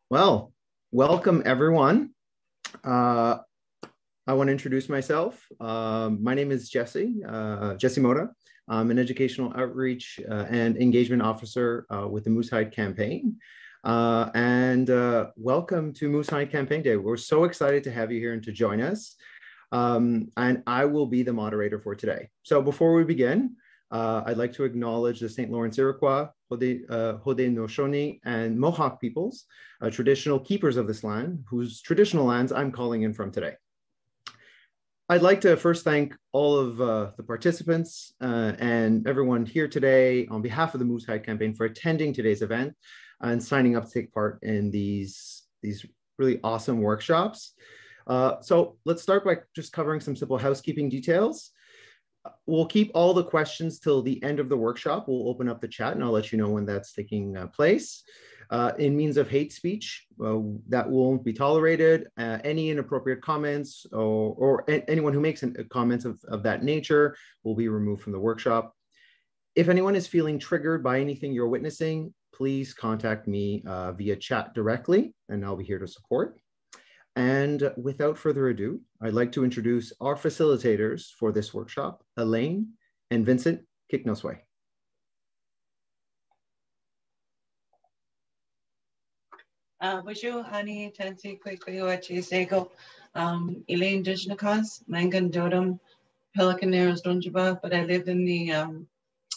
Well, welcome everyone. Uh, I want to introduce myself. My name is Jesse Moda. I'm an educational outreach and engagement officer with the Moose Hide campaign. Welcome to Moose Hide Campaign Day. We're so excited to have you here and to join us. And I will be the moderator for today. So before we begin, I'd like to acknowledge the St. Lawrence Iroquois, Haudenosaunee, and Mohawk peoples, traditional keepers of this land, whose traditional lands I'm calling in from today. I'd like to first thank all of the participants and everyone here today on behalf of the Moose Hide campaign for attending today's event and signing up to take part in these really awesome workshops. So let's start by just covering some simple housekeeping details. We'll keep all the questions till the end of the workshop. We'll open up the chat and I'll let you know when that's taking place. In means of hate speech, that won't be tolerated. Any inappropriate comments or anyone who makes comments of that nature will be removed from the workshop. If anyone is feeling triggered by anything you're witnessing, please contact me via chat directly and I'll be here to support. And without further ado, I'd like to introduce our facilitators for this workshop, Elaine and Vince Kicknosway. Bonjour, Hani, Tansi, Kwekwewachi, Sego, Elaine Indigenous, Mangan, Dodom, Pelicaneros, Donjaba, but I live in the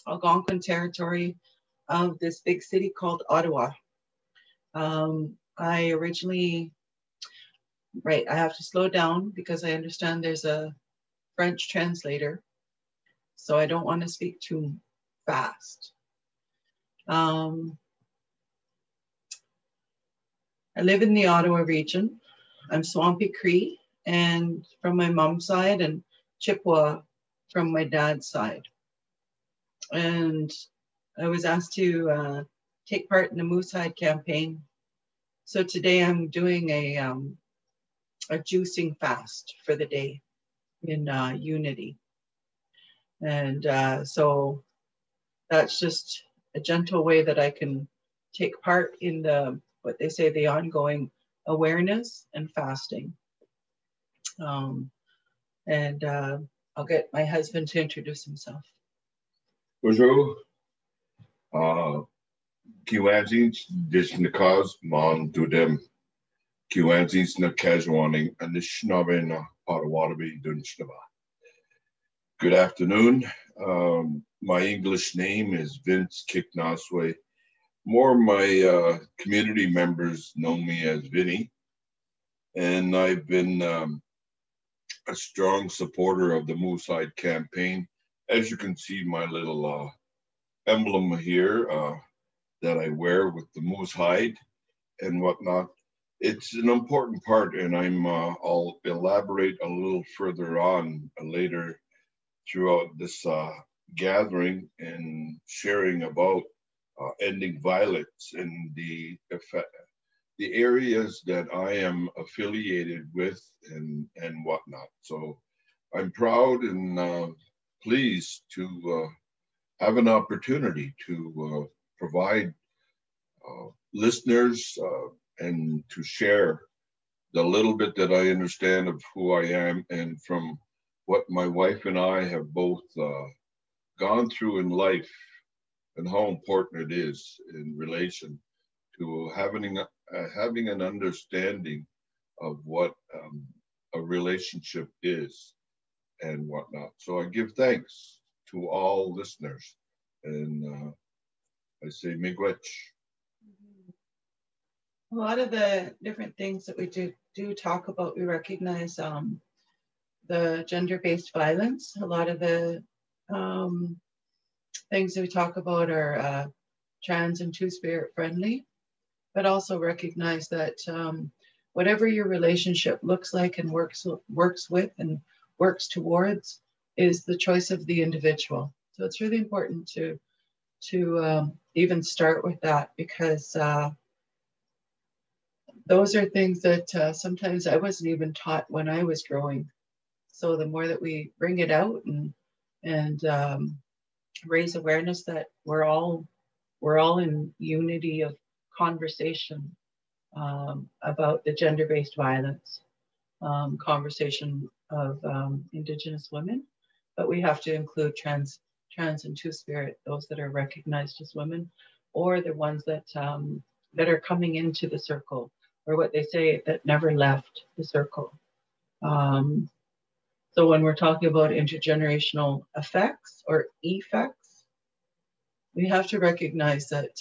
Algonquin territory of this big city called Ottawa. I originally, I have to slow down because I understand there's a French translator, so I don't want to speak too fast. I live in the Ottawa region. I'm Swampy Cree and from my mom's side and Chippewa from my dad's side. And I was asked to take part in the Moose Hide campaign. So today I'm doing a juicing fast for the day in unity. And so that's just a gentle way that I can take part in what they say, the ongoing awareness and fasting. I'll get my husband to introduce himself. Bonjour. Kiwanzins, Dishnakaz, Mon Dudem, Kiwanzins na Kajwaning, and Nishnabena Potawatomi Dunshnaba. Good afternoon. My English name is Vince Kicknosway. More of my community members know me as Vinny, and I've been a strong supporter of the Moose Hide campaign. As you can see, my little emblem here that I wear with the moose hide and whatnot. It's an important part, and I'll elaborate a little further on later throughout this gathering and sharing about ending violence in the areas that I am affiliated with and whatnot. So I'm proud and pleased to have an opportunity to provide listeners and to share the little bit that I understand of who I am and from what my wife and I have both gone through in life and how important it is in relation to having an understanding of what a relationship is and whatnot. So I give thanks to all listeners, and I say miigwech. A lot of the different things that we do talk about, we recognize the gender-based violence. A lot of the things that we talk about are trans and two-spirit friendly, but also recognize that whatever your relationship looks like and works with and works towards is the choice of the individual. So it's really important to even start with that, because those are things that sometimes I wasn't even taught when I was growing. So the more that we bring it out and raise awareness that we're all in unity of conversation about the gender-based violence conversation of Indigenous women, but we have to include trans and two-spirit, those that are recognized as women, or the ones that that are coming into the circle, or what they say, that never left the circle. So when we're talking about intergenerational effects or effects, we have to recognize that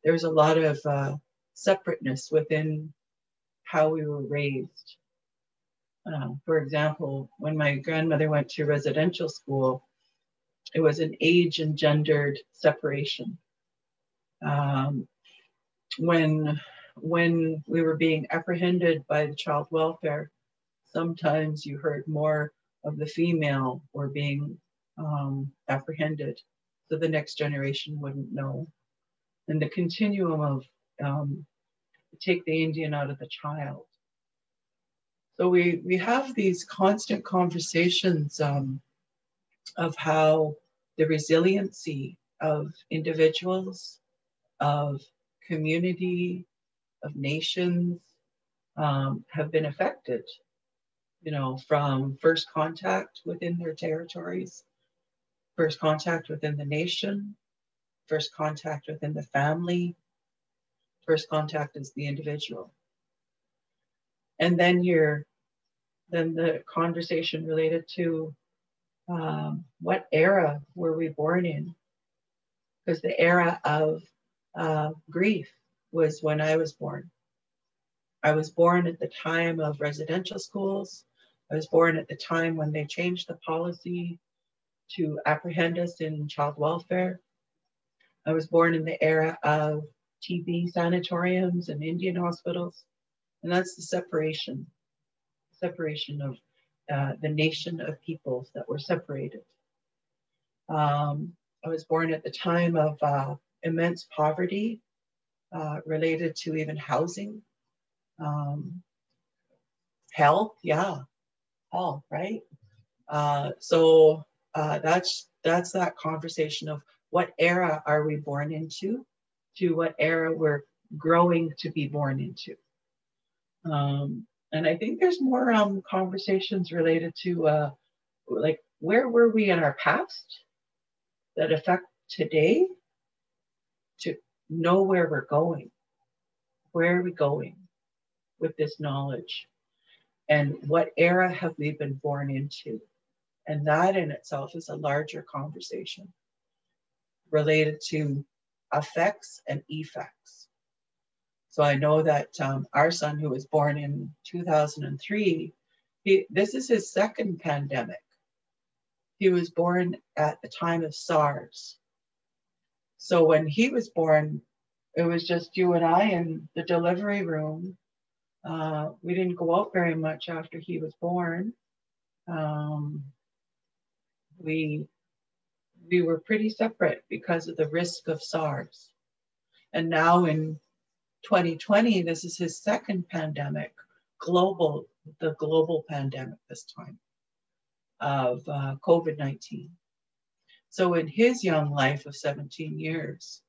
there's a lot of separateness within how we were raised. For example, when my grandmother went to residential school, it was an age and gendered separation. When we were being apprehended by the child welfare, sometimes you heard more of the female were being apprehended, so the next generation wouldn't know. And the continuum of take the Indian out of the child. So we have these constant conversations of how the resiliency of individuals, of community, of nations have been affected, you know, from first contact within their territories, first contact within the nation, first contact within the family, first contact as the individual. And then the conversation related to what era were we born in? Because the era of grief was when I was born. I was born at the time of residential schools. I was born at the time when they changed the policy to apprehend us in child welfare. I was born in the era of TB sanatoriums and Indian hospitals. And that's the separation of the nation of peoples that were separated. I was born at the time of immense poverty related to even housing, health, health, right? So that's that conversation of what era are we born into, to what era we're growing to be born into. And I think there's more conversations related to like, where were we in our past that affect today, to know where we're going. Where are we going with this knowledge? And what era have we been born into? And that in itself is a larger conversation related to effects and effects. So I know that our son, who was born in 2003, this is his second pandemic. He was born at the time of SARS. So when he was born, it was just you and I in the delivery room. We didn't go out very much after he was born. We were pretty separate because of the risk of SARS. And now in 2020, this is his second pandemic, the global pandemic this time of COVID-19. So in his young life of 17 years,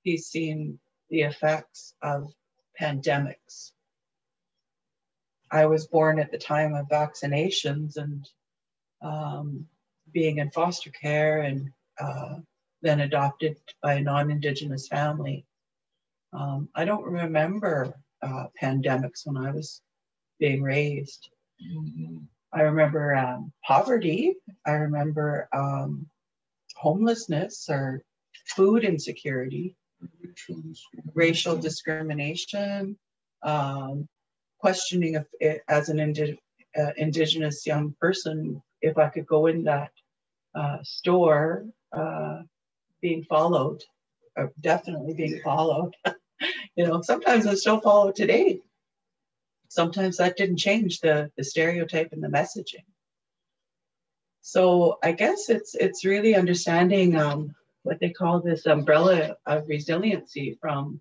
he's seen the effects of pandemics. I was born at the time of vaccinations and being in foster care, and then adopted by a non-Indigenous family. I don't remember pandemics when I was being raised. Mm-hmm. I remember poverty. I remember homelessness or food insecurity, racial discrimination, questioning if it, as an Indigenous young person, if I could go in that store, being followed, definitely being followed. You know, sometimes I still follow today. Sometimes that didn't change the stereotype and the messaging. So I guess it's really understanding what they call this umbrella of resiliency from,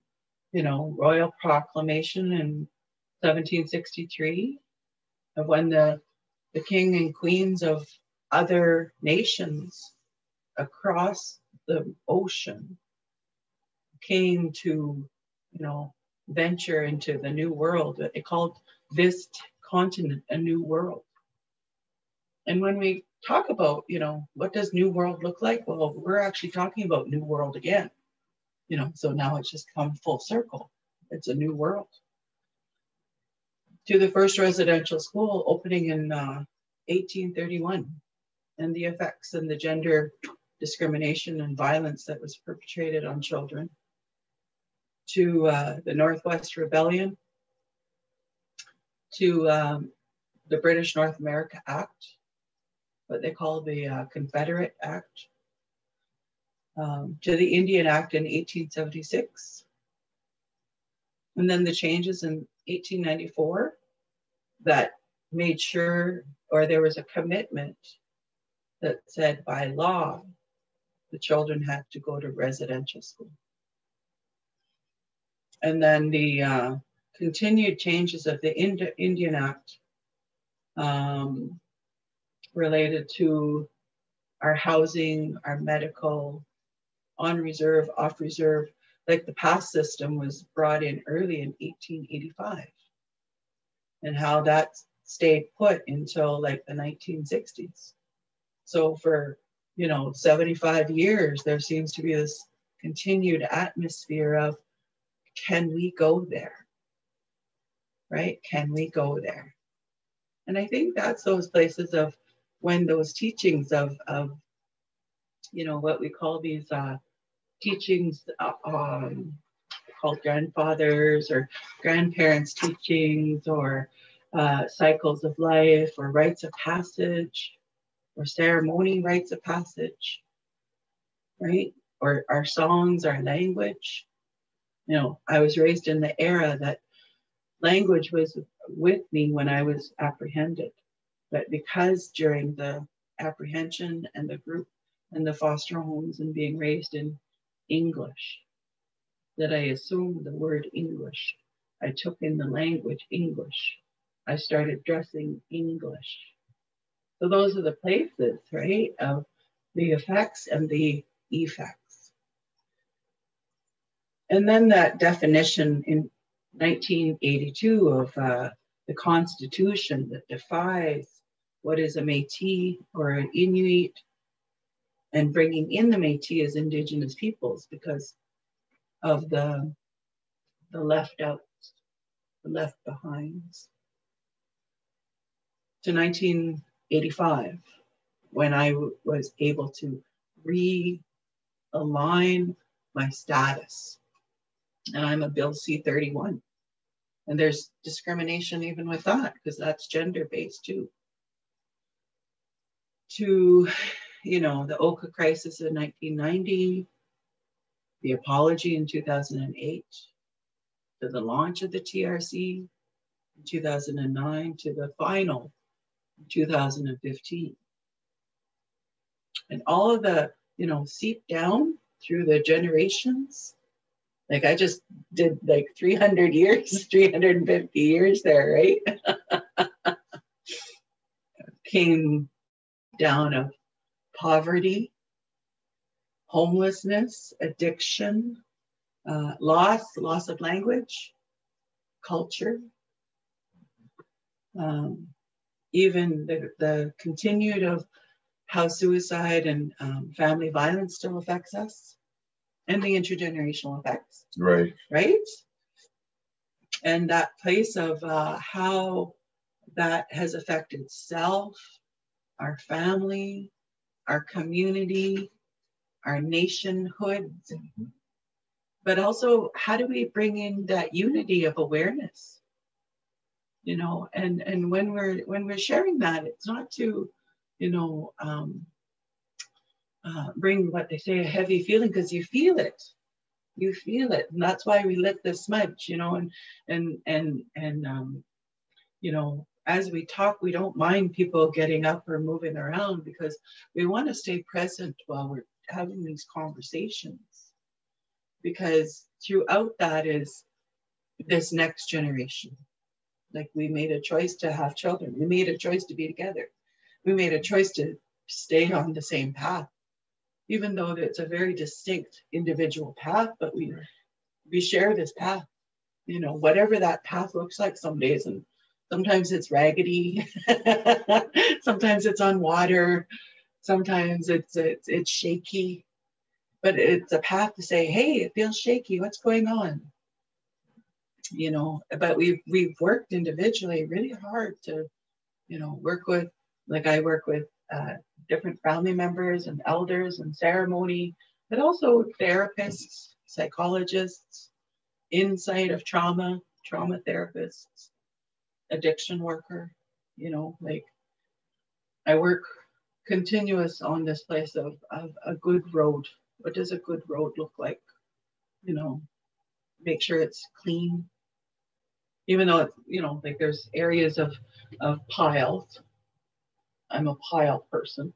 you know, Royal Proclamation in 1763, of when the king and queens of other nations across the ocean came to, you know, venture into the new world. They called this continent a new world. And when we talk about, you know, what does new world look like? Well, we're actually talking about new world again. You know, so now it's just come full circle. It's a new world. To the first residential school opening in 1831, and the effects and the gender discrimination and violence that was perpetrated on children, to the Northwest Rebellion, to the British North America Act, what they call the Confederate Act, to the Indian Act in 1876, and then the changes in 1894 that made sure, or there was a commitment that said by law, the children had to go to residential school. And then the continued changes of the Indian Act related to our housing, our medical, on reserve, off reserve, like the pass system was brought in early in 1885, and how that stayed put until like the 1960s. So for, you know, 75 years, there seems to be this continued atmosphere of, can we go there? Right? Can we go there? And I think that's those places of when those teachings of you know, what we call these teachings called grandfathers or grandparents' teachings, or cycles of life, or rites of passage, or ceremony rites of passage, right? Or our songs, our language. You know, I was raised in the era that language was with me when I was apprehended. But because during the apprehension and the group and the foster homes and being raised in English, that I assumed the word English. I took in the language English. I started dressing English. So those are the places, right, of the effects and the effects. And then that definition in 1982 of the Constitution that defines what is a Métis or an Inuit, and bringing in the Métis as Indigenous peoples because of the left outs, the left behinds. To 1985, when I was able to realign my status. And I'm a Bill C-31. And there's discrimination even with that, because that's gender-based too. To, you know, the Oka crisis in 1990, the apology in 2008, to the launch of the TRC in 2009, to the final in 2015. And all of the, you know, seep down through the generations. Like I just did like 300 years, 350 years there, right? Came down of poverty, homelessness, addiction, loss of language, culture, even the continued of how suicide and family violence still affects us, and the intergenerational effects. Right. Right? And that place of how that has affected self, our family, our community, our nationhood. Mm-hmm. But also, how do we bring in that unity of awareness? You know, and when we're sharing that, it's not to, you know, bring what they say a heavy feeling, because you feel it, and that's why we lit the smudge, you know, and you know, as we talk, we don't mind people getting up or moving around, because we want to stay present while we're having these conversations, because throughout that is this next generation. Like we made a choice to have children, we made a choice to be together, we made a choice to stay on the same path, even though it's a very distinct individual path, but we share this path, you know, whatever that path looks like some days. And sometimes it's raggedy, sometimes it's on water, sometimes it's shaky, but it's a path to say, hey, it feels shaky, what's going on? You know, but we've worked individually really hard to, you know, work with, like I work with different family members and elders and ceremony, but also therapists, psychologists, insight of trauma therapists, addiction worker, you know, like I work continuous on this place of a good road. What does a good road look like? You know, make sure it's clean, even though it's, you know, like there's areas of piles. I'm a pile person,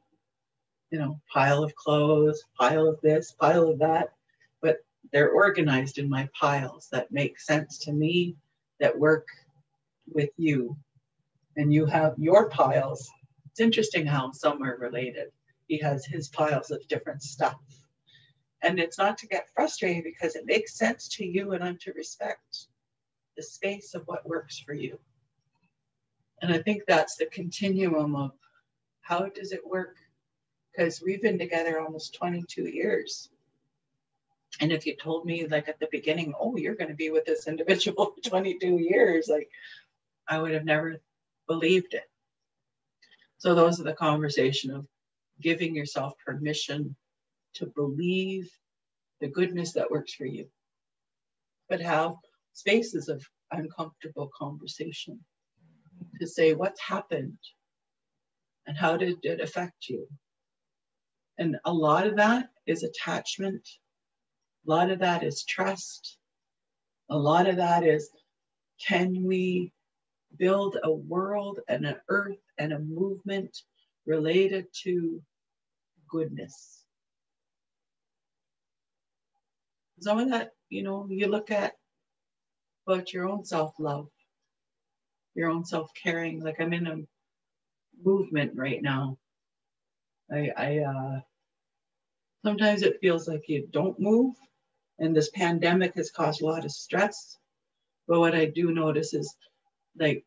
you know, pile of clothes, pile of this, pile of that, but they're organized in my piles that make sense to me, that work with you, and you have your piles. It's interesting how some are related. He has his piles of different stuff. And it's not to get frustrated because it makes sense to you, and I'm to respect the space of what works for you. And I think that's the continuum of how does it work? Because we've been together almost 22 years. And if you told me like at the beginning, oh, you're going to be with this individual for 22 years, like I would have never believed it. So those are the conversation of giving yourself permission to believe the goodness that works for you, but have spaces of uncomfortable conversation to say what's happened and how did it affect you. And a lot of that is attachment. A lot of that is trust. A lot of that is, can we build a world and an earth and a movement related to goodness? Some of that, you know, you look at about your own self-love, your own self-caring. Like I'm in a movement right now. I sometimes it feels like you don't move, and this pandemic has caused a lot of stress. But what I do notice is, like,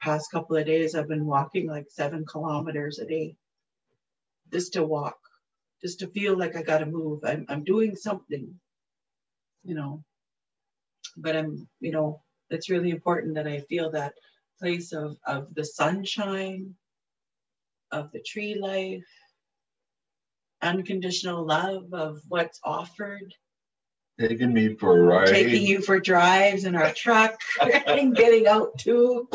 past couple of days, I've been walking like 7 kilometers a day, just to walk, just to feel like I got to move. I'm doing something, you know. But I'm, you know, it's really important that I feel that place of the sunshine, of the tree life, unconditional love of what's offered. Taking me for a ride. Taking you for drives in our truck and getting out too,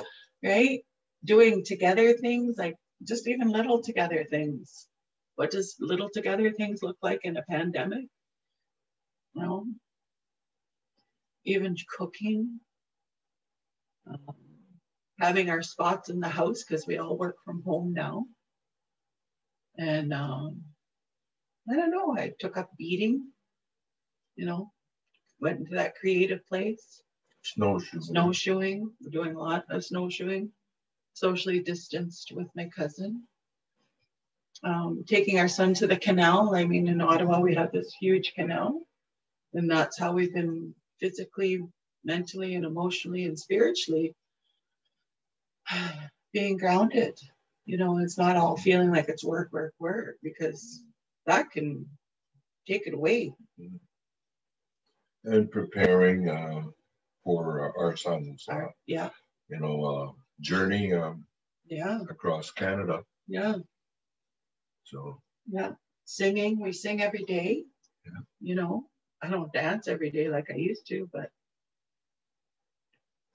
right? Doing together things, like just even little together things. What does little together things look like in a pandemic? You know, even cooking, having our spots in the house because we all work from home now. And I don't know, I took up beading, you know, went into that creative place. Snowshoeing, doing a lot of snowshoeing, socially distanced with my cousin. Taking our son to the canal. I mean, in Ottawa, we have this huge canal, and that's how we've been physically, mentally, and emotionally and spiritually being grounded. You know, it's not all feeling like it's work, work, work, because that can take it away. And preparing for our son's, yeah, you know, journey yeah, across Canada. Yeah. So. Yeah, singing. We sing every day. Yeah. You know, I don't dance every day like I used to, but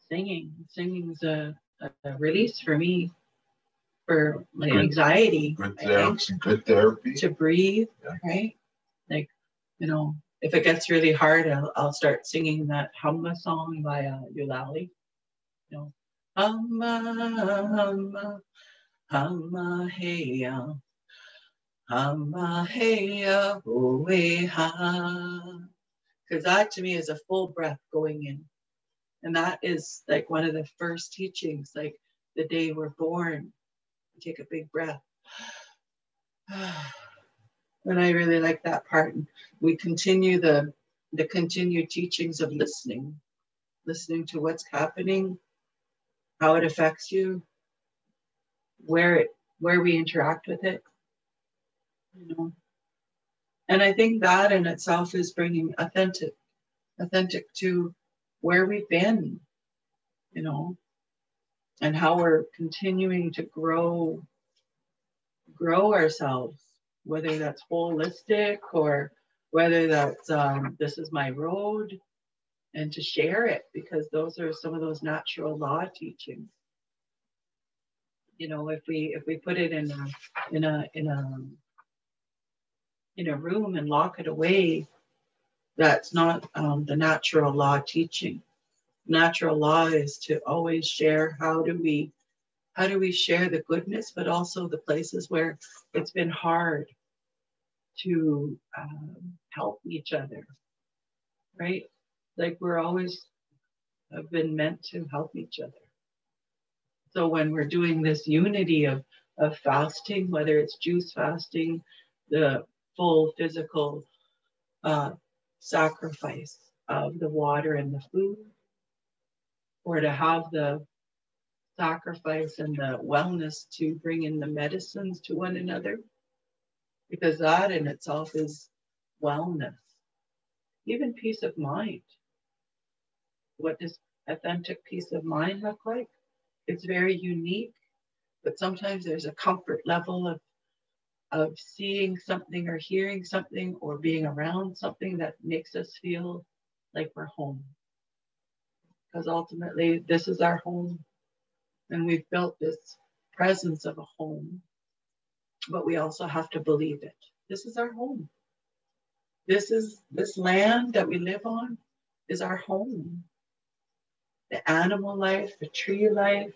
singing's a release for me, for my anxiety. Good therapy. To breathe, yeah. Right? Like, you know, if it gets really hard, I'll start singing that Humma song by Eulalie. You know, Humma, Humma, Humma, hey, Humma, hey, oh, hey, ha. Because that to me is a full breath going in. And that is like one of the first teachings, like the day we're born, we take a big breath. And I really like that part. And we continue the continued teachings of listening. listening to what's happening, how it affects you, where we interact with it, you know. And I think that in itself is bringing authentic to where we've been, you know, and how we're continuing to grow ourselves, whether that's holistic or whether that's this is my road, and to share it, because those are some of those natural law teachings. You know, if we put it in a room and lock it away, that's not the natural law teaching. Natural law is to always share. How do we share the goodness, but also the places where it's been hard to help each other, right? Like we're always have been meant to help each other. So when we're doing this unity of fasting, whether it's juice fasting, the full physical sacrifice of the water and the food, or to have the sacrifice and the wellness to bring in the medicines to one another, because that in itself is wellness. Even peace of mind. What does authentic peace of mind look like? It's very unique, but sometimes there's a comfort level of seeing something or hearing something or being around something that makes us feel like we're home. Because ultimately, this is our home. And we've built this presence of a home, but we also have to believe it. This is our home. This land that we live on is our home. The animal life, the tree life,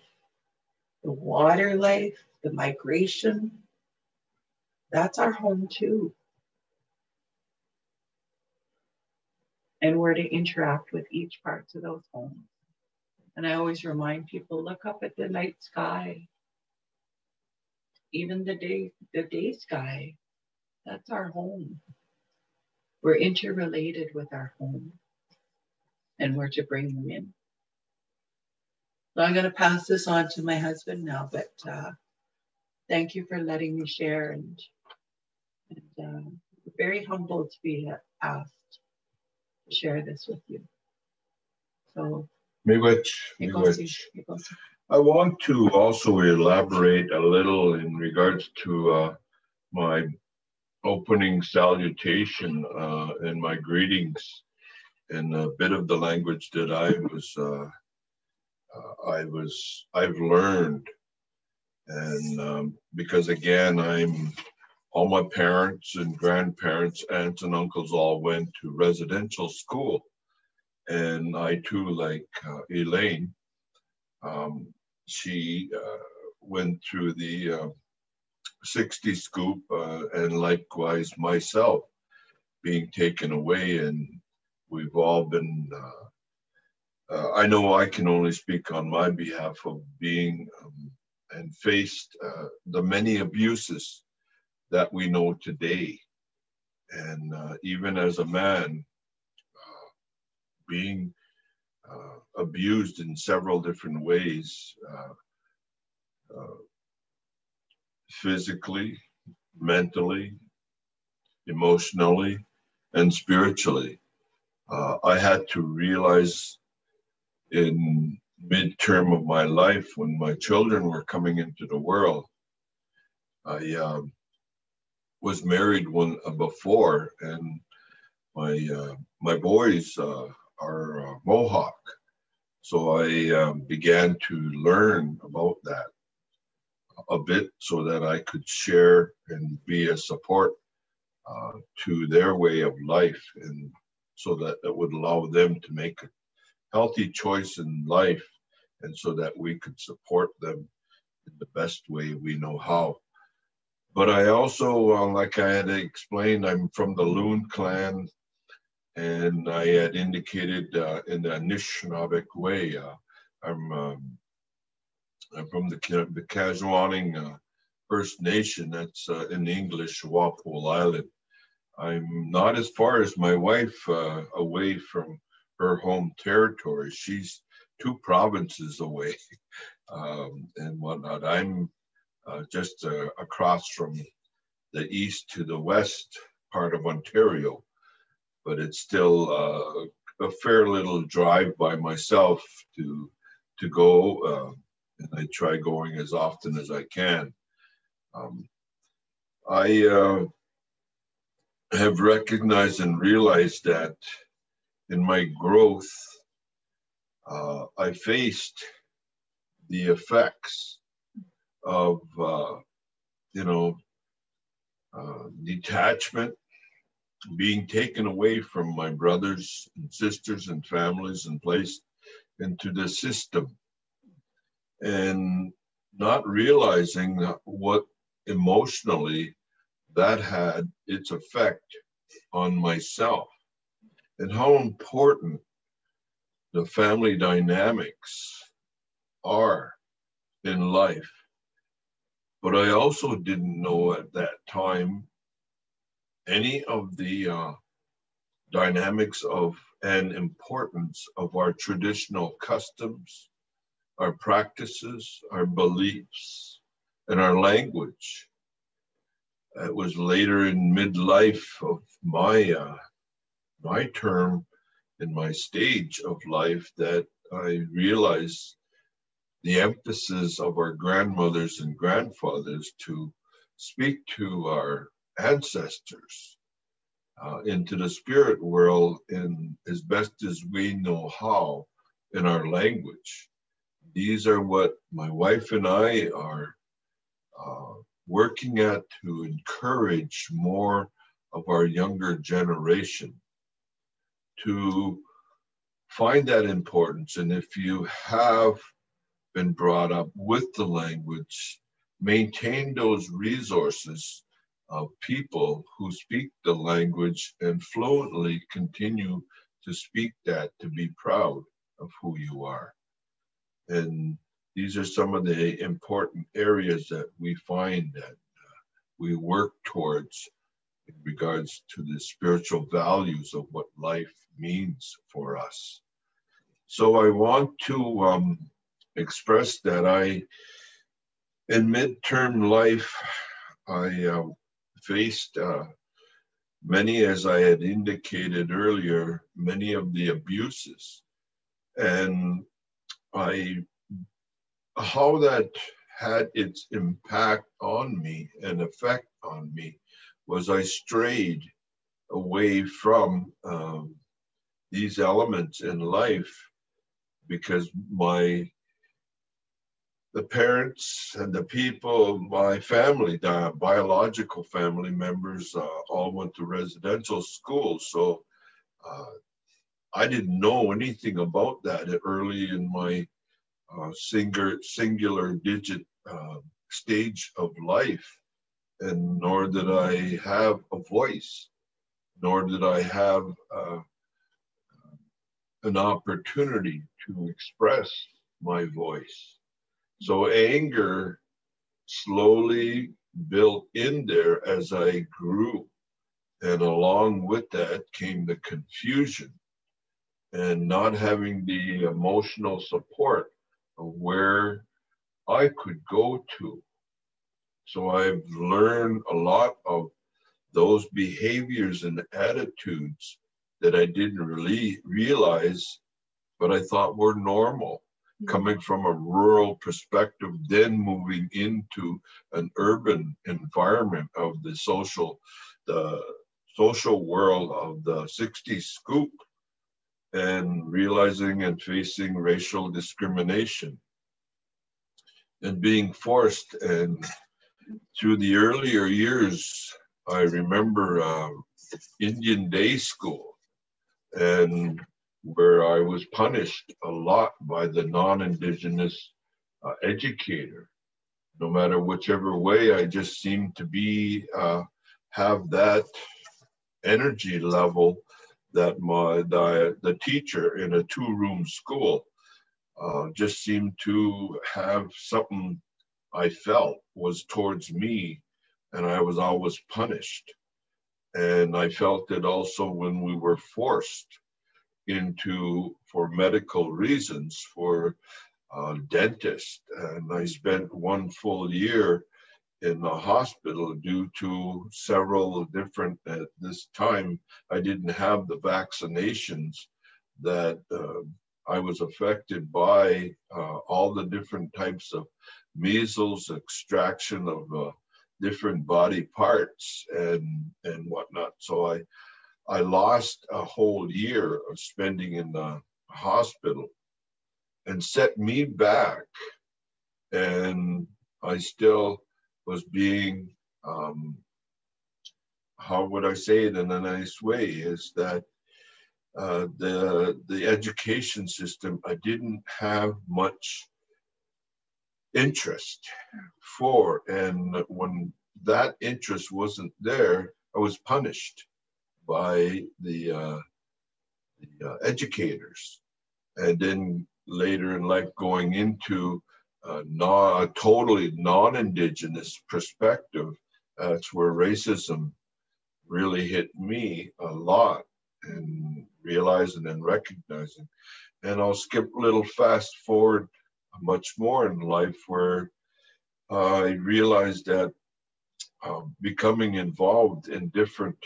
the water life, the migration, that's our home too. And we're to interact with each part of those homes. And I always remind people, look up at the night sky. Even the day sky, that's our home. We're interrelated with our home, and we're to bring them in. So I'm going to pass this on to my husband now, but thank you for letting me share, and very humbled to be asked to share this with you. So, I want to also elaborate a little in regards to my opening salutation and my greetings in a bit of the language that I've learned, and because again, all my parents and grandparents, aunts and uncles all went to residential school, and I too, like Elaine, she went through the 60 scoop, and likewise myself being taken away, and we've all been. I know I can only speak on my behalf of being and faced the many abuses that we know today. And even as a man, being abused in several different ways, physically, mentally, emotionally, and spiritually. I had to realize in mid-term of my life, when my children were coming into the world, I was married before, and my boys are Mohawk, so I began to learn about that a bit, so that I could share and be a support to their way of life, and so that it would allow them to make a healthy choice in life, and so that we could support them in the best way we know how. But I also, like I had explained, I'm from the Loon clan, and I had indicated in the Anishinaabe way, I'm from the Kajwaning First Nation, that's in English, Walpole Island. I'm not as far as my wife away from her home territory. She's 2 provinces away and whatnot. I'm just across from the east to the west part of Ontario, but it's still a fair little drive by myself to go, and I try going as often as I can. I have recognized and realized that in my growth, I faced the effects of, detachment, being taken away from my brothers and sisters and families and placed into the system, and not realizing what emotionally that had its effect on myself, and how important the family dynamics are in life. But I also didn't know at that time any of the dynamics of and importance of our traditional customs, our practices, our beliefs, and our language. It was later in midlife of my term in my stage of life that I realized the emphasis of our grandmothers and grandfathers to speak to our ancestors into the spirit world in as best as we know how in our language. These are what my wife and I are working at to encourage more of our younger generation to find that importance. And if you have been brought up with the language, maintain those resources of people who speak the language and fluently continue to speak that, to be proud of who you are. And these are some of the important areas that we find that we work towards in regards to the spiritual values of what life means for us. So I want to express that in midterm life, I faced many, as I had indicated earlier, many of the abuses. And how that had its impact on me and effect on me was I strayed away from these elements in life because the parents and the people, my family, the biological family members, all went to residential school. So I didn't know anything about that early in my singular digit stage of life, and nor did I have a voice, nor did I have an opportunity to express my voice. So anger slowly built in there as I grew. And along with that came the confusion and not having the emotional support of where I could go to. So I've learned a lot of those behaviors and attitudes that I didn't really realize, but I thought were normal. Coming from a rural perspective, then moving into an urban environment of the social world of the 60s scoop, and realizing and facing racial discrimination and being forced. And through the earlier years, I remember Indian day school, and where I was punished a lot by the non-Indigenous educator. No matter whichever way, I just seemed to have that energy level that the teacher in a 2-room school just seemed to have something I felt was towards me, and I was always punished. And I felt it also when we were forced into, for medical reasons, for a dentist. And I spent 1 full year in the hospital due to several different, at this time, I didn't have the vaccinations that I was affected by, all the different types of measles, extraction of different body parts and whatnot. So I lost a whole year of spending in the hospital and set me back. And I still was being, how would I say it in a nice way, is that the education system, I didn't have much interest for. And when that interest wasn't there, I was punished by the educators. And then later in life, going into a totally non-Indigenous perspective, that's where racism really hit me a lot, and realizing and recognizing. And I'll skip a little fast forward much more in life, where I realized that becoming involved in different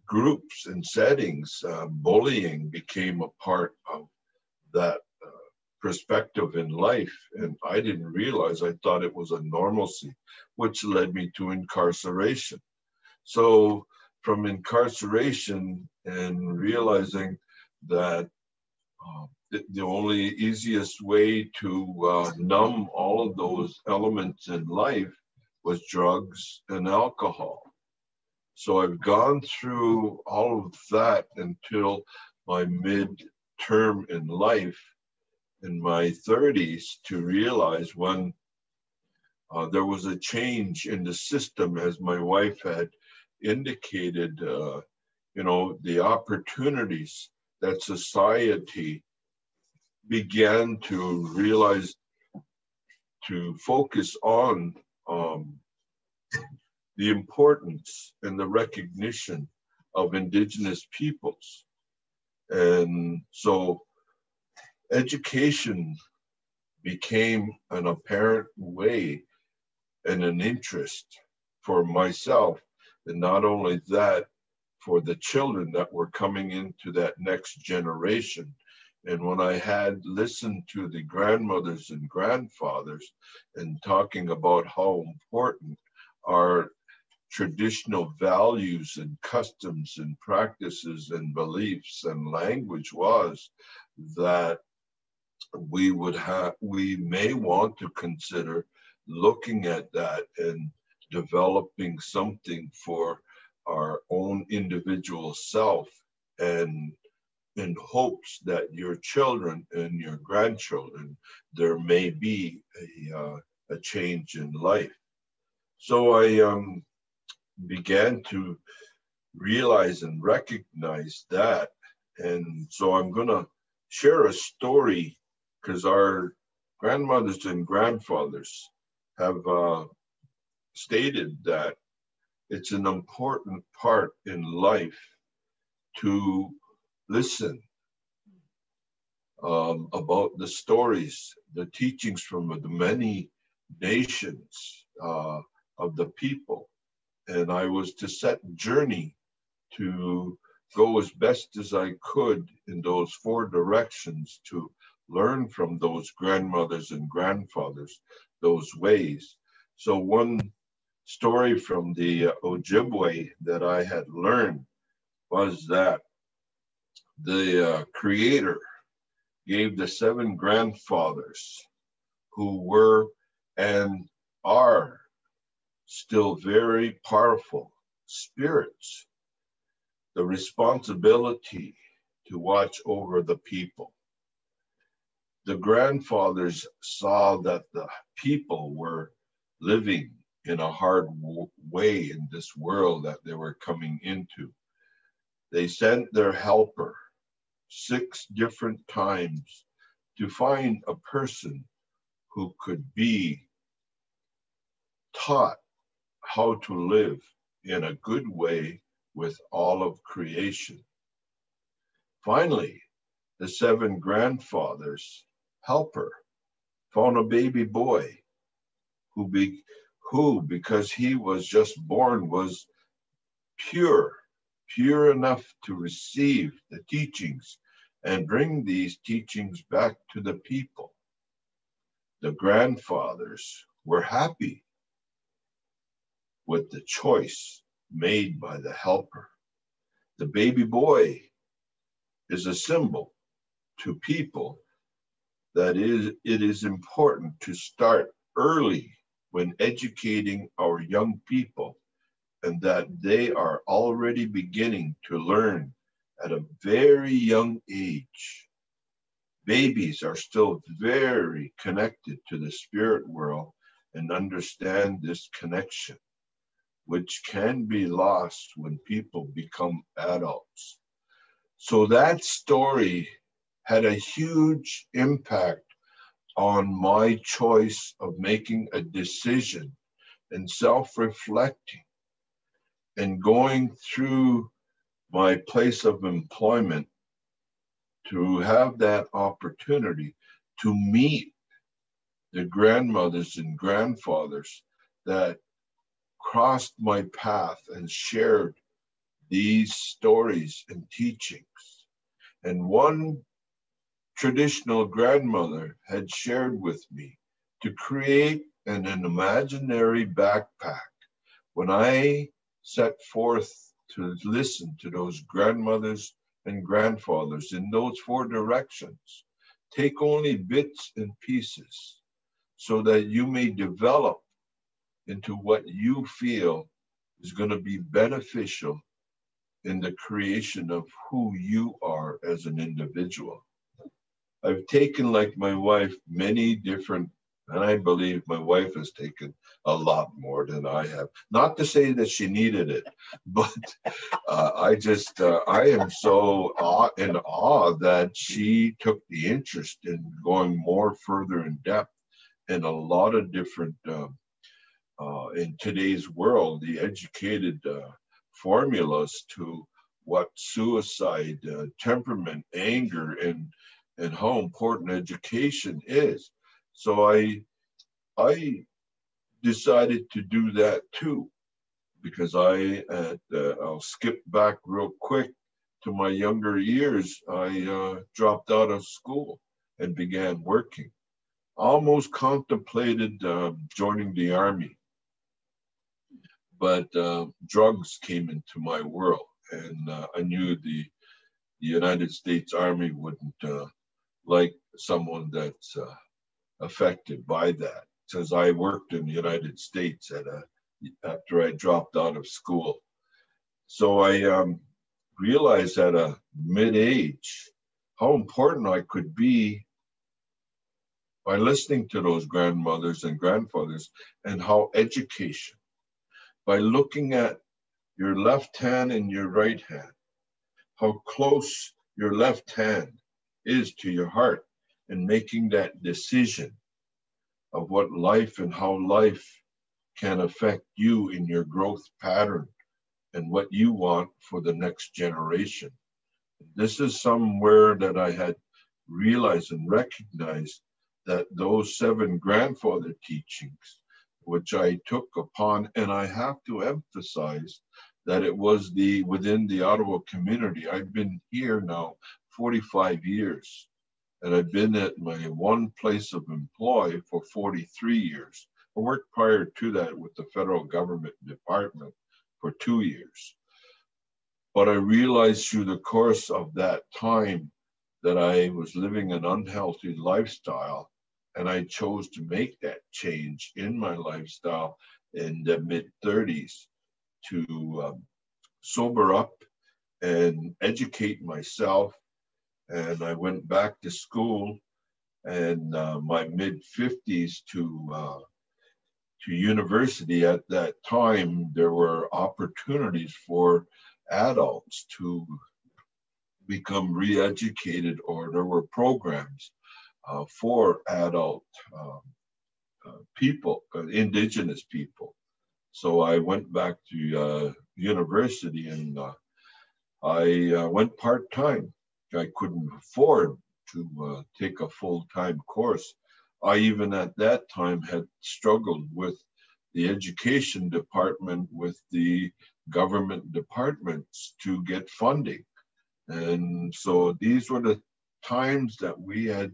groups and settings, bullying became a part of that perspective in life. And I didn't realize, I thought it was a normalcy, which led me to incarceration. So from incarceration and realizing that the only easiest way to numb all of those elements in life was drugs and alcohol. So I've gone through all of that until my mid-term in life, in my 30s, to realize when there was a change in the system, as my wife had indicated, you know, the opportunities that society began to realize, to focus on the importance and the recognition of Indigenous peoples. And so education became an apparent way and an interest for myself. And not only that, for the children that were coming into that next generation. And when I had listened to the grandmothers and grandfathers and talking about how important our traditional values and customs and practices and beliefs and language was, that we may want to consider looking at that and developing something for our own individual self, and in hopes that your children and your grandchildren, there may be a change in life. So I began to realize and recognize that. And so I'm going to share a story, because our grandmothers and grandfathers have stated that it's an important part in life to listen about the stories, the teachings from the many nations of the people. And I was to set journey to go as best as I could in those 4 directions to learn from those grandmothers and grandfathers, those ways. So one story from the Ojibwe that I had learned was that the Creator gave the 7 grandfathers, who were and are still very powerful spirits, the responsibility to watch over the people. The grandfathers saw that the people were living in a hard way in this world that they were coming into. They sent their helper 6 different times to find a person who could be taught how to live in a good way with all of creation. Finally, the 7 grandfathers' helper found a baby boy who, because he was just born, was pure enough to receive the teachings and bring these teachings back to the people. The grandfathers were happy with the choice made by the helper. The baby boy is a symbol to people that it is important to start early when educating our young people, and that they are already beginning to learn at a very young age. Babies are still very connected to the spirit world and understand this connection, which can be lost when people become adults. So that story had a huge impact on my choice of making a decision and self-reflecting and going through my place of employment to have that opportunity to meet the grandmothers and grandfathers that crossed my path and shared these stories and teachings. And one traditional grandmother had shared with me to create an imaginary backpack. When I set forth to listen to those grandmothers and grandfathers in those 4 directions, take only bits and pieces so that you may develop into what you feel is going to be beneficial in the creation of who you are as an individual. I've taken, like my wife, many different, and I believe my wife has taken a lot more than I have. Not to say that she needed it, but I am so in awe that she took the interest in going more further in depth in a lot of different, in today's world, the educated formulas to what suicide, temperament, anger, and how important education is. So I decided to do that too, because I'll skip back real quick to my younger years. I dropped out of school and began working. Almost contemplated joining the Army, but drugs came into my world, and I knew the United States Army wouldn't like someone that's affected by that, since I worked in the United States after I dropped out of school. So I realized at a mid-age how important I could be by listening to those grandmothers and grandfathers, and how education, by looking at your left hand and your right hand, how close your left hand is to your heart, and making that decision of what life and how life can affect you in your growth pattern and what you want for the next generation. This is somewhere that I had realized and recognized that those 7 grandfather teachings, which I took upon, and I have to emphasize that it was within the Ottawa community. I've been here now 45 years, and I've been at my one place of employ for 43 years. I worked prior to that with the federal government department for 2 years. But I realized through the course of that time that I was living an unhealthy lifestyle, and I chose to make that change in my lifestyle in the mid-30s to sober up and educate myself. And I went back to school, and my mid-50s to university. At that time, there were opportunities for adults to become re-educated, or there were programs for adult people, Indigenous people. So I went back to university, and I went part-time. I couldn't afford to take a full-time course. I even at that time had struggled with the education department, with the government departments to get funding. And so these were the times that we had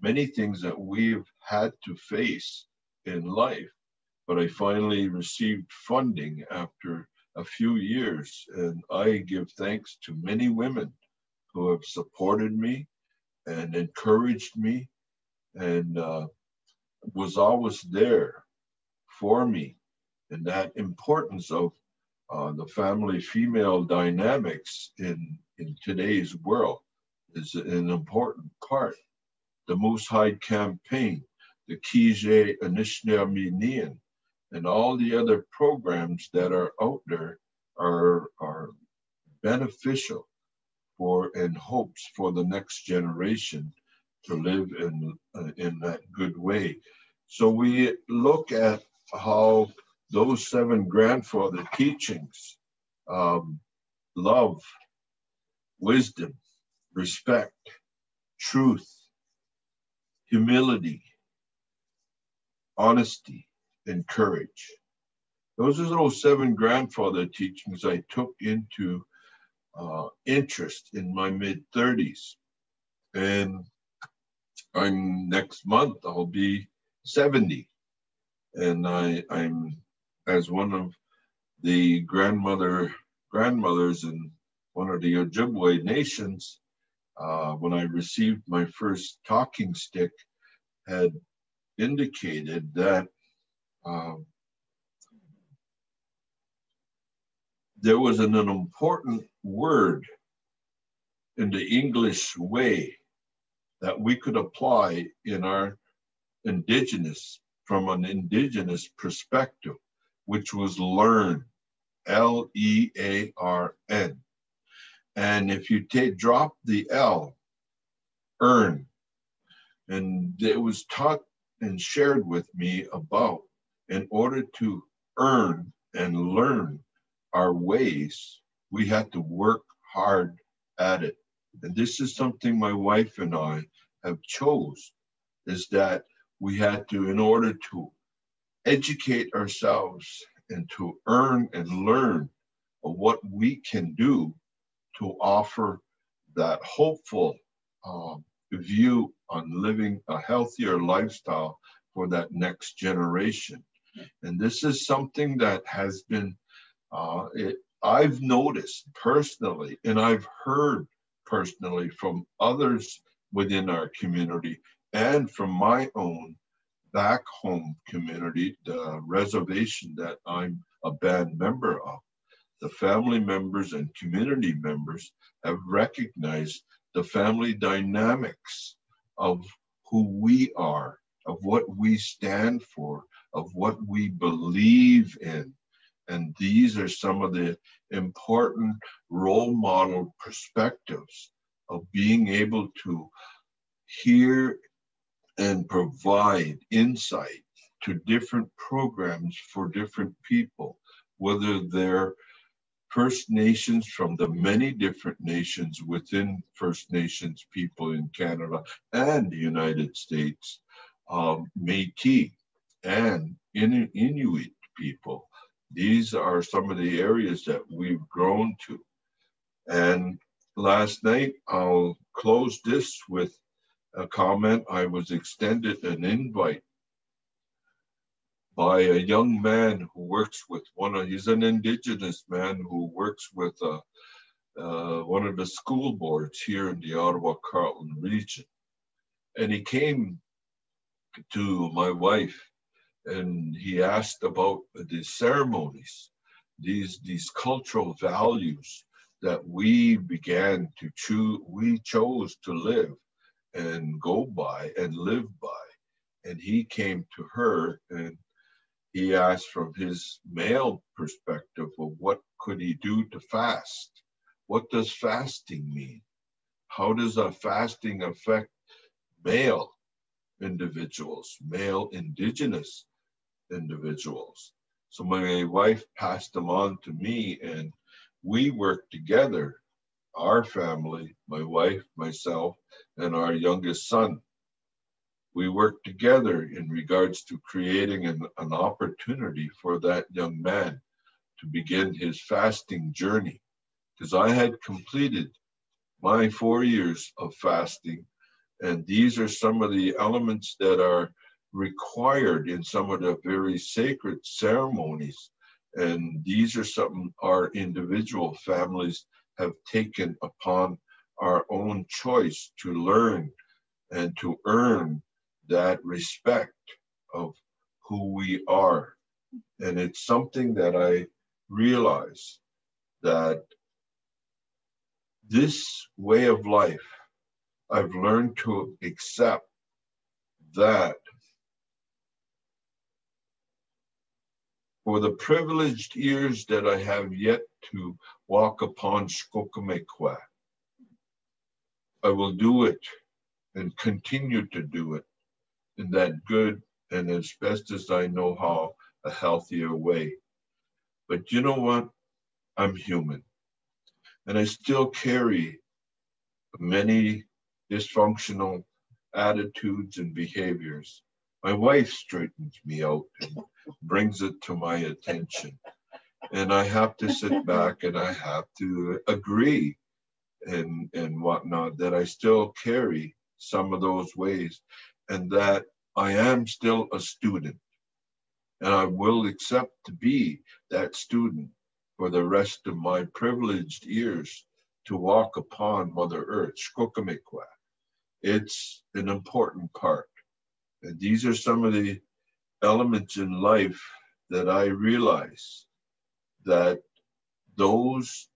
many things that we've had to face in life. But I finally received funding after a few years, and I give thanks to many women who have supported me and encouraged me and was always there for me. And that importance of the family female dynamics in today's world is an important part. The Moose Hide Campaign, the Kije Anishinaabe, and all the other programs that are out there are beneficial for and hopes for the next generation to live in that good way. So we look at how those 7 grandfather teachings, love, wisdom, respect, truth, humility, honesty, and courage. Those are those 7 grandfather teachings I took into interest in my mid-30s. And next month, I'll be 70. And I'm, as one of the grandmothers in one of the Ojibwe nations, when I received my first talking stick, had indicated that there was an important word in the English way that we could apply in our Indigenous, from an Indigenous perspective, which was learn, L-E-A-R-N. And if you drop the L, earn, and it was taught and shared with me about, in order to earn and learn our ways, we had to work hard at it. And this is something my wife and I have chose, is that we had to, in order to educate ourselves and to earn and learn of what we can do to offer that hopeful view on living a healthier lifestyle for that next generation. And this is something that has been, I've noticed personally, and I've heard personally from others within our community and from my own back home community, the reservation that I'm a band member of. The family members and community members have recognized the family dynamics of who we are, of what we stand for, of what we believe in. And these are some of the important role model perspectives of being able to hear and provide insight to different programs for different people, whether they're First Nations from the many different nations within First Nations people in Canada and the United States, Métis and Inuit people. These are some of the areas that we've grown to. And last night, I'll close this with a comment. I was extended an invite by a young man who works with he's an Indigenous man who works with one of the school boards here in the Ottawa-Carleton region. And he came to my wife and he asked about the ceremonies, these cultural values that we chose to live and go by and live by. And he came to her and he asked from his male perspective of what could he do to fast? What does fasting mean? How does a fasting affect male individuals, male Indigenous individuals? So my wife passed them on to me and we worked together our family, my wife, myself, and our youngest son. We worked together in regards to creating an opportunity for that young man to begin his fasting journey, because I had completed my 4 years of fasting, and these are some of the elements that are required in some of the very sacred ceremonies. And these are some our individual families have taken upon our own choice to learn and to earn that respect of who we are. And it's something that I realize that this way of life, I've learned to accept that for the privileged years that I have yet to walk upon Skokamekwa, I will do it and continue to do it in that good and as best as I know how, a healthier way. But you know what? I'm human. And I still carry many dysfunctional attitudes and behaviors. My wife straightens me out and brings it to my attention. And I have to sit back and I have to agree and whatnot that I still carry some of those ways and that I am still a student. And I will accept to be that student for the rest of my privileged years to walk upon Mother Earth, Skokamekwa. It's an important part. And these are some of the elements in life that I realize that those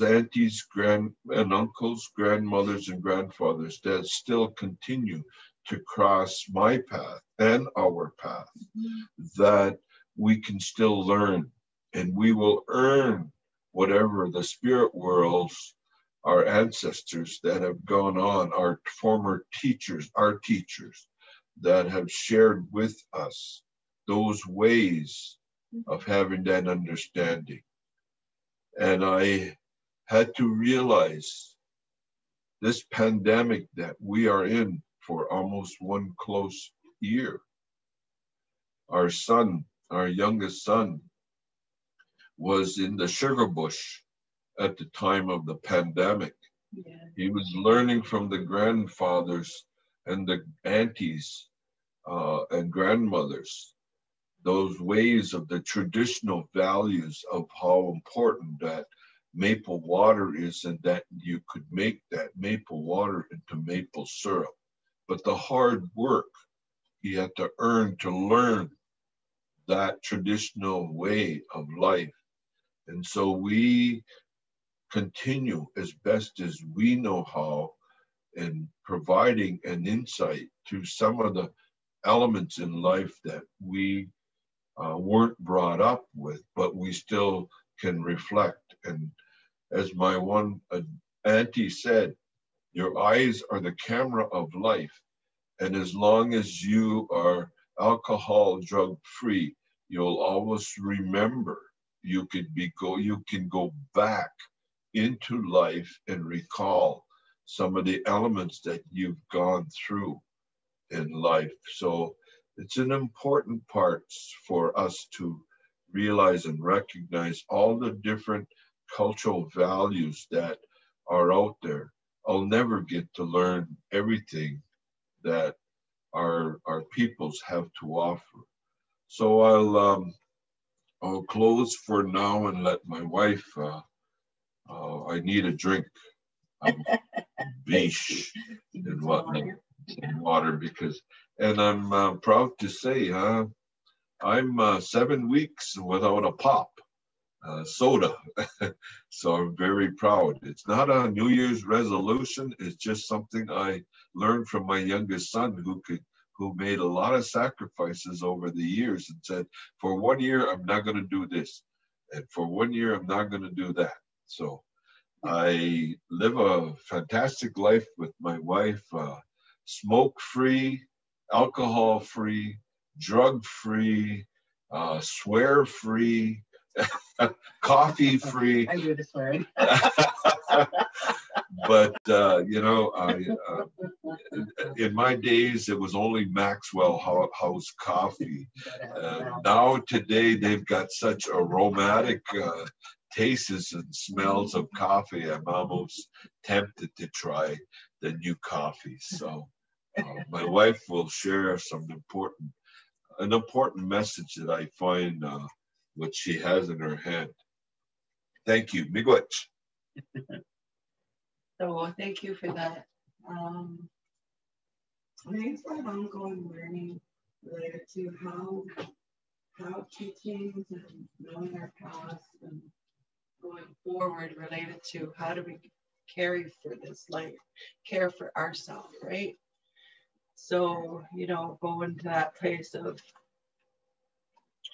aunties, and uncles, grandmothers, and grandfathers that still continue to cross my path and our path, that we can still learn and we will earn whatever the spirit worlds, our ancestors that have gone on, our former teachers, our teachers that have shared with us those ways of having that understanding. And I had to realize this pandemic that we are in for almost one close year. Our son, our youngest son, was in the sugar bush at the time of the pandemic. Yeah. He was learning from the grandfathers and the aunties and grandmothers, those ways of the traditional values of how important that maple water is and that you could make that maple water into maple syrup. But the hard work he had to earn to learn that traditional way of life. And so we continue as best as we know how in providing an insight to some of the elements in life that we weren't brought up with, but we still can reflect. And as my one auntie said, your eyes are the camera of life. And as long as you are alcohol, drug free, you'll always remember. You can go back into life and recall some of the elements that you've gone through in life. So it's an important part for us to realize and recognize all the different cultural values that are out there. I'll never get to learn everything that our peoples have to offer. So I'll close for now and let my wife, I need a drink of beach and whatnot, and water because, and I'm proud to say, I'm 7 weeks without a pop soda. So I'm very proud. It's not a New Year's resolution. It's just something I learned from my youngest son who made a lot of sacrifices over the years and said, for 1 year, I'm not going to do this. And for 1 year, I'm not going to do that. So I live a fantastic life with my wife, smoke-free, alcohol-free, drug-free, swear-free, coffee free. I knew this word. But, you know, in my days, it was only Maxwell House coffee. Now, today, they've got such aromatic tastes and smells of coffee. I'm almost tempted to try the new coffee. So my wife will share an important message that I find what she has in her head. Thank you. Miigwech. So thank you for that. I think it's like ongoing learning related to how teachings and knowing our past and going forward related to how do we carry for this life, care for ourselves, right? So, you know, go into that place of,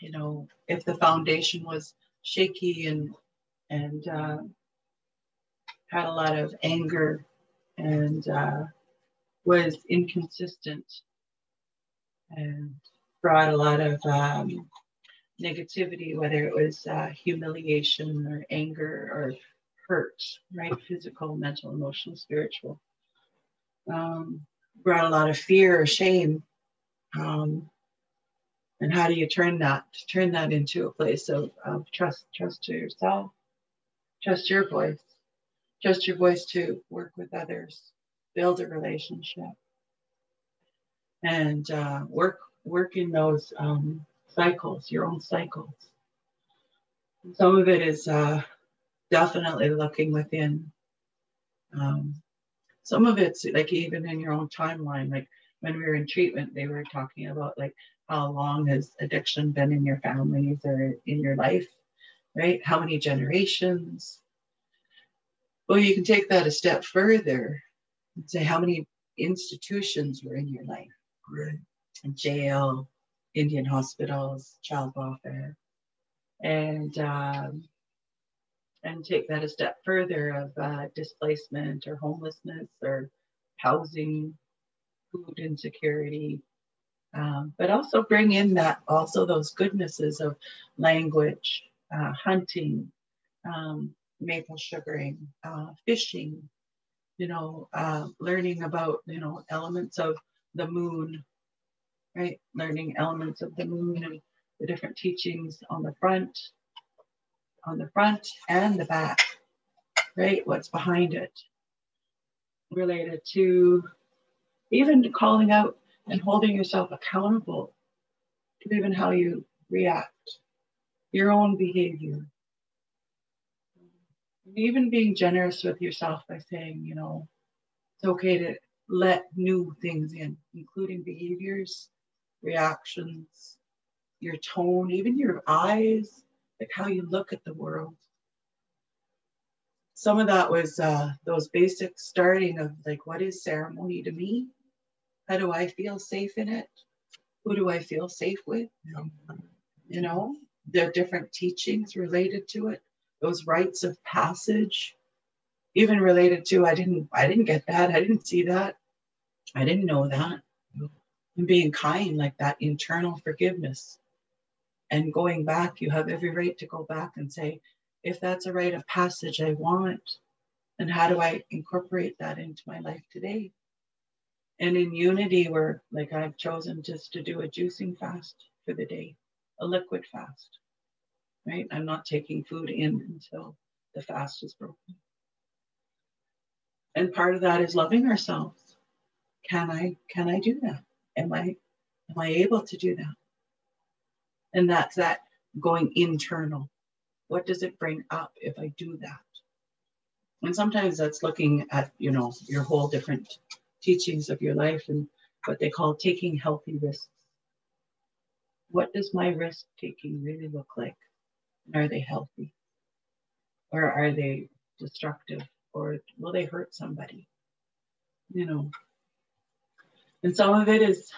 you know, if the foundation was shaky and had a lot of anger and was inconsistent and brought a lot of negativity, whether it was humiliation or anger or hurt, right? Physical, mental, emotional, spiritual. Brought a lot of fear or shame. And how do you turn that into a place of trust to yourself, trust your voice to work with others, build a relationship, and work in those cycles, your own cycles. Some of it is definitely looking within. Some of it's like even in your own timeline, like when we were in treatment, they were talking about like how long has addiction been in your families or in your life, right? How many generations? Well, you can take that a step further and say how many institutions were in your life, Right. Jail, Indian hospitals, child welfare, and take that a step further of displacement or homelessness or housing, food insecurity, but also bring in those goodnesses of language, hunting, maple sugaring, fishing, you know, learning about, you know, elements of the moon, right? Learning elements of the moon and the different teachings on the front and the back, right? What's behind it, related to even calling out and holding yourself accountable to even how you react, your own behavior. Even being generous with yourself by saying, you know, it's okay to let new things in, including behaviors, reactions, your tone, even your eyes, like how you look at the world. Some of that was those basic starting of like, what is ceremony to me? How do I feel safe in it? Who do I feel safe with? Yeah. You know, there are different teachings related to it. Those rites of passage, even related to, I didn't get that. I didn't see that. I didn't know that. And being kind, like that internal forgiveness. And going back, you have every right to go back and say, if that's a rite of passage I want, then how do I incorporate that into my life today? And in unity, where like I've chosen just to do a juicing fast for the day, a liquid fast, right? I'm not taking food in until the fast is broken. And part of that is loving ourselves. Can I do that? Am I able to do that? And that's that going internal. What does it bring up if I do that? And sometimes that's looking at, you know, your whole different teachings of your life and what they call taking healthy risks. What does my risk taking really look like? Are they healthy? Or are they destructive? Or will they hurt somebody? You know. And some of it is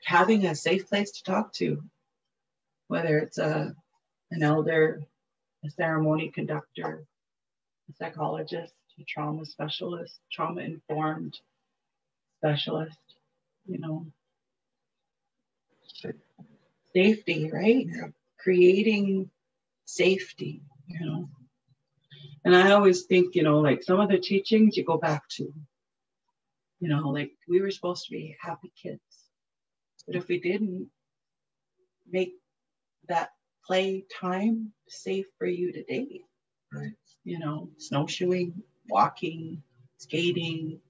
having a safe place to talk to, whether it's an elder, a ceremony conductor, a psychologist, a trauma specialist, trauma-informed specialist, you know. Safety, right? Yeah. Creating safety, you know. And I always think, you know, like some of the teachings you go back to, you know, like we were supposed to be happy kids. But if we didn't make that play time safe for you to date, Right. you know, snowshoeing, walking, skating,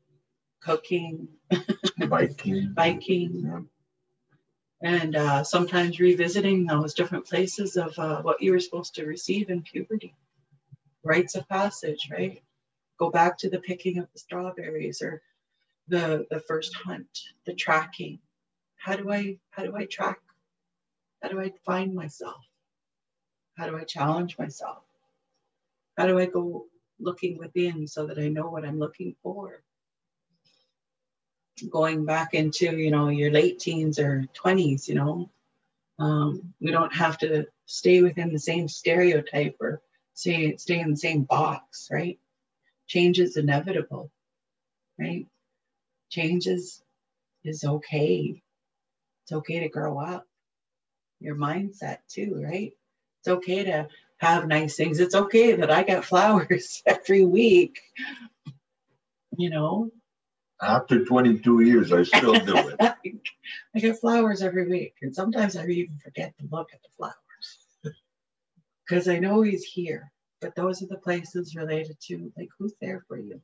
cooking, Biking. Yeah. And sometimes revisiting those different places of what you were supposed to receive in puberty. Rites of passage, right? Go back to the picking of the strawberries or the first hunt, the tracking. How do I track? How do I find myself? How do I challenge myself? How do I go looking within so that I know what I'm looking for? Going back into, you know, your late teens or 20s, you know, we don't have to stay within the same stereotype or stay in the same box, right? Change is inevitable, right? Change is okay. It's okay to grow up. Your mindset too, right? It's okay to have nice things. It's okay that I get flowers every week, you know. After 22 years, I still do it. I get flowers every week. And sometimes I even forget to look at the flowers because I know he's here. But those are the places related to, like, who's there for you?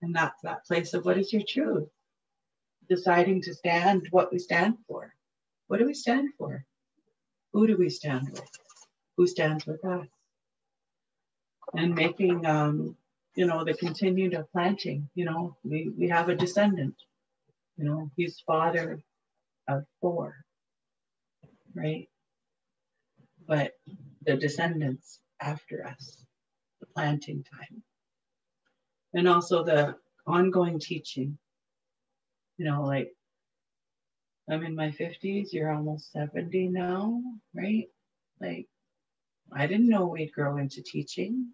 And that's that place of what is your truth? Deciding to stand what we stand for. What do we stand for? Who do we stand with? Who stands with us? And making, you know, the continued of planting. You know, we have a descendant. You know, he's father of 4, right? But the descendants after us, the planting time. And also the ongoing teaching. You know, like, I'm in my 50s, you're almost 70 now, right? Like, I didn't know we'd grow into teaching.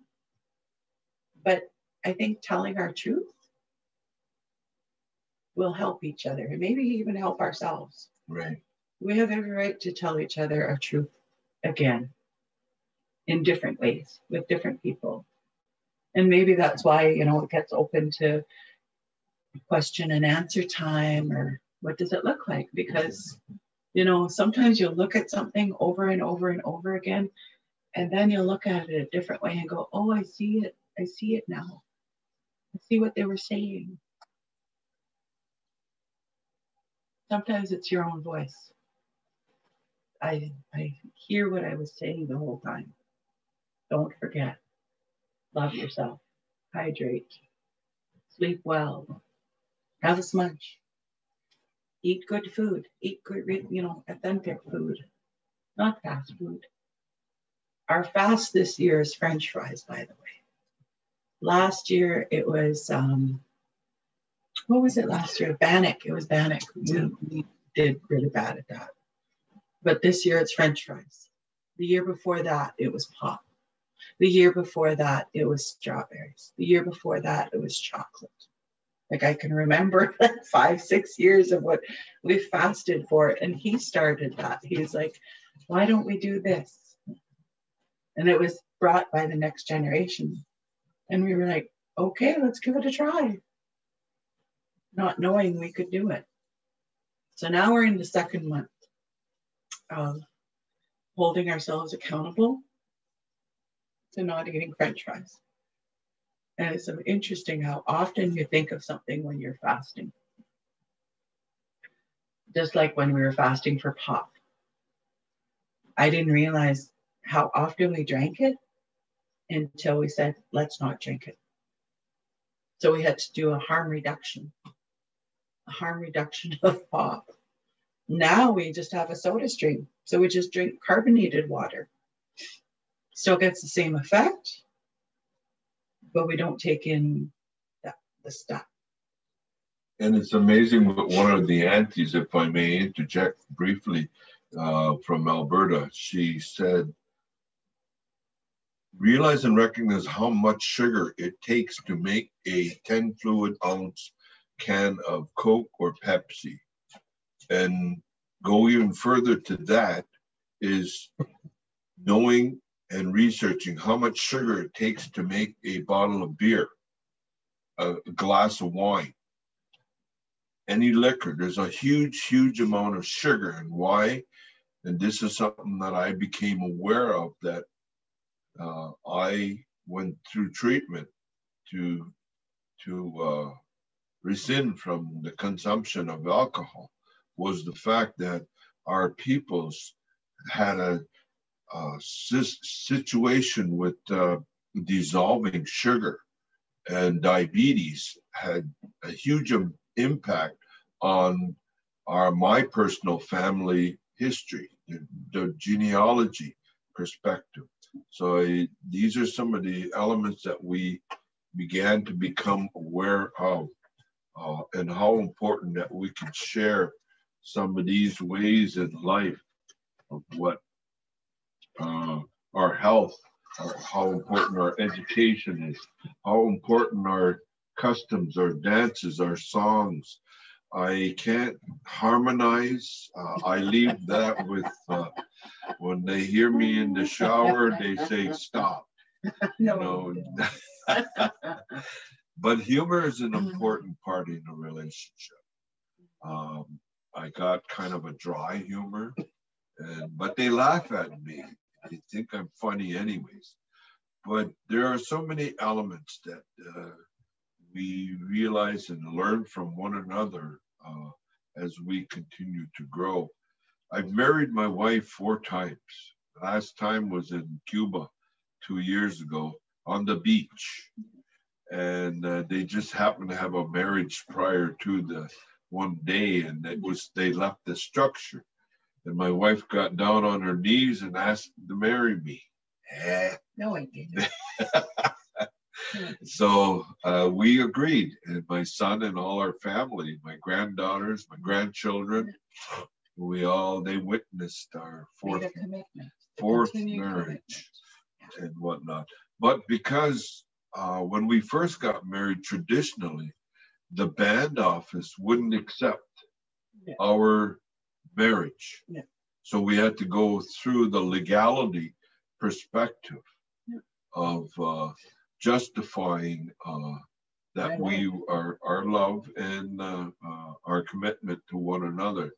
But I think telling our truth will help each other and maybe even help ourselves. Right. We have every right to tell each other our truth again in different ways with different people. And maybe that's why, you know, it gets open to question and answer time, or what does it look like? Because, you know, sometimes you'll look at something over and over and over again, and then you'll look at it a different way and go, oh, I see it. I see it now. I see what they were saying. Sometimes it's your own voice. I hear what I was saying the whole time. Don't forget. Love yourself. Hydrate. Sleep well. Have a smudge. Eat good food. Eat good, you know, authentic food. Not fast food. Our fast this year is French fries, by the way. Last year it was, what was it last year? Bannock. It was Bannock. We did really bad at that. But this year it's French fries. The year before that, it was pop. The year before that, it was strawberries. The year before that, it was chocolate. Like, I can remember like 5-6 years of what we fasted for. And he started that. He was like, why don't we do this? And it was brought by the next generation. And we were like, okay, let's give it a try. Not knowing we could do it. So now we're in the second month of holding ourselves accountable to not eating French fries. And it's interesting how often you think of something when you're fasting. Just like when we were fasting for pop. I didn't realize how often we drank it until we said, let's not drink it. So we had to do a harm reduction of pop. Now we just have a soda stream. So we just drink carbonated water. Still gets the same effect, but we don't take in the stuff. And it's amazing what one of the aunties, if I may interject briefly, from Alberta, she said, realize and recognize how much sugar it takes to make a 10 fluid ounce can of Coke or Pepsi. And go even further to that is knowing and researching how much sugar it takes to make a bottle of beer, a glass of wine, any liquor. There's a huge, huge amount of sugar. And why? And this is something that I became aware of, that I went through treatment to rescind from the consumption of alcohol, was the fact that our peoples had a situation with dissolving sugar, and diabetes had a huge impact on my personal family history, the genealogy perspective. So these are some of the elements that we began to become aware of, and how important that we can share some of these ways in life of what our health, how important our education is, how important our customs, our dances, our songs. I can't harmonize. I leave that with, when they hear me in the shower, they say, stop. No. But humor is an important part in a relationship. I got kind of a dry humor, but they laugh at me. They think I'm funny anyways. But there are so many elements that we realize and learn from one another as we continue to grow. I've married my wife 4 times. Last time was in Cuba 2 years ago on the beach. And they just happened to have a marriage prior to the one day, and they left the structure. And my wife got down on her knees and asked to marry me. No, I didn't. So we agreed, and my son and all our family, my granddaughters, my grandchildren, they witnessed our fourth marriage and whatnot. But because when we first got married, traditionally, the band office wouldn't accept our marriage. Yeah. So we had to go through the legality perspective of justifying that our love and our commitment to one another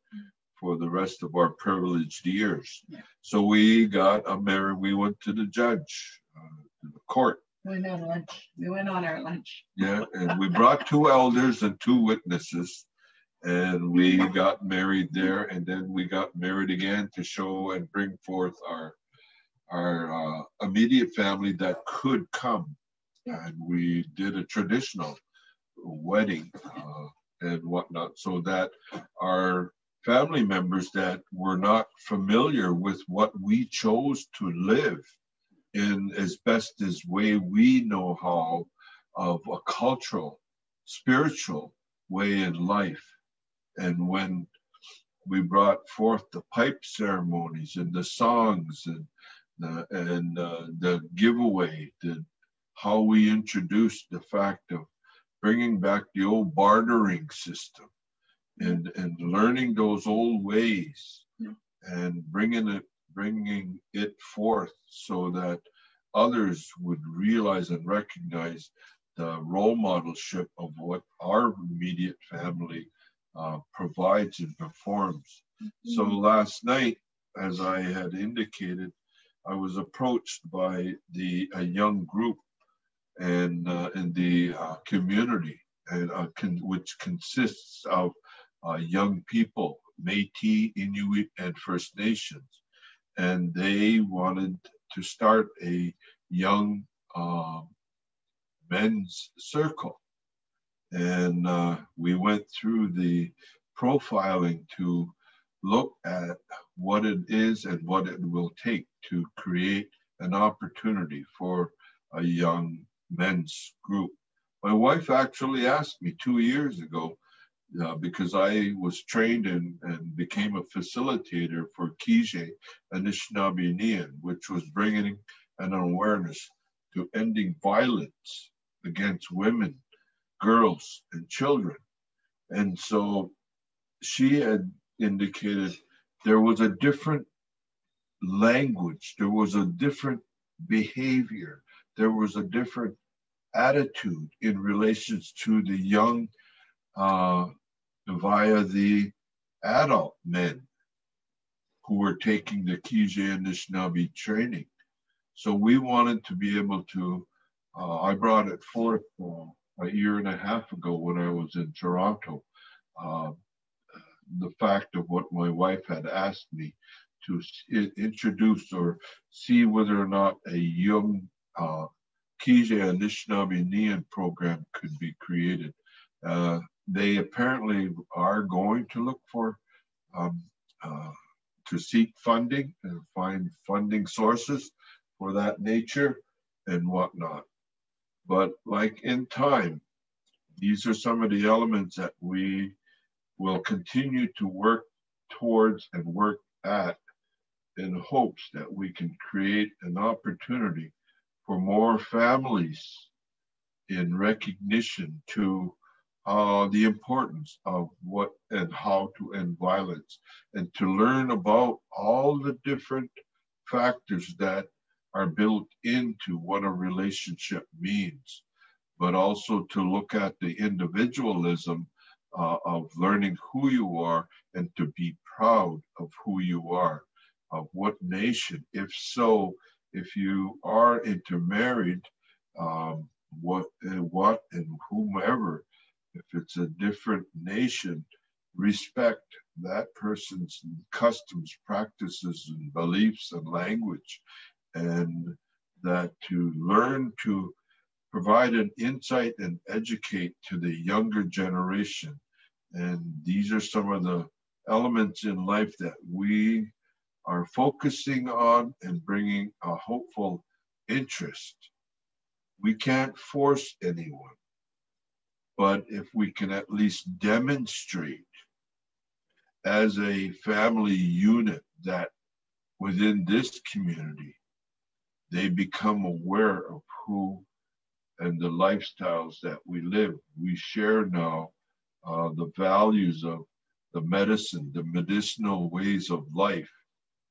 for the rest of our privileged years. Yeah. So we got married. We went to the judge, to the court. We went on lunch. We went on our lunch. Yeah, and we brought 2 elders and 2 witnesses, and we got married there, and then we got married again to show and bring forth our immediate family that could come. And we did a traditional wedding and whatnot, so that our family members that were not familiar with what we chose to live in as best as way we know how, of a cultural, spiritual way in life. And when we brought forth the pipe ceremonies and the songs and the giveaway, how we introduced the fact of bringing back the old bartering system and learning those old ways and bringing it forth so that others would realize and recognize the role modelship of what our immediate family provides and performs. So last night, as I had indicated, I was approached by a young group and in the community, and which consists of young people, Métis, Inuit, and First Nations. And they wanted to start a young men's circle. And we went through the profiling to look at what it is and what it will take to create an opportunity for a young men's group. My wife actually asked me 2 years ago, because I was trained and became a facilitator for Kije Anishinaabe, which was bringing an awareness to ending violence against women, girls, and children. And so she had indicated there was a different language, there was a different behavior. There was a different attitude in relations to the young via the adult men who were taking the Kije Anishinaabe training. So we wanted to be able to, I brought it forth a year and a half ago when I was in Toronto, the fact of what my wife had asked me to introduce or see whether or not a young Kije Anishinaabe Nian program could be created. They apparently are going to look for, to seek funding and find funding sources for that nature and whatnot. But like in time, these are some of the elements that we will continue to work towards and work at in hopes that we can create an opportunity for more families in recognition to the importance of what and how to end violence, and to learn about all the different factors that are built into what a relationship means, but also to look at the individualism of learning who you are and to be proud of who you are, of what nation. If so, if you are intermarried, what and whomever, if it's a different nation, respect that person's customs, practices, and beliefs and language, and that to learn to provide an insight and educate to the younger generation. And these are some of the elements in life that we are focusing on and bringing a hopeful interest. We can't force anyone, but if we can at least demonstrate as a family unit that within this community, they become aware of who and the lifestyles that we live. We share now the values of the medicine, the medicinal ways of life,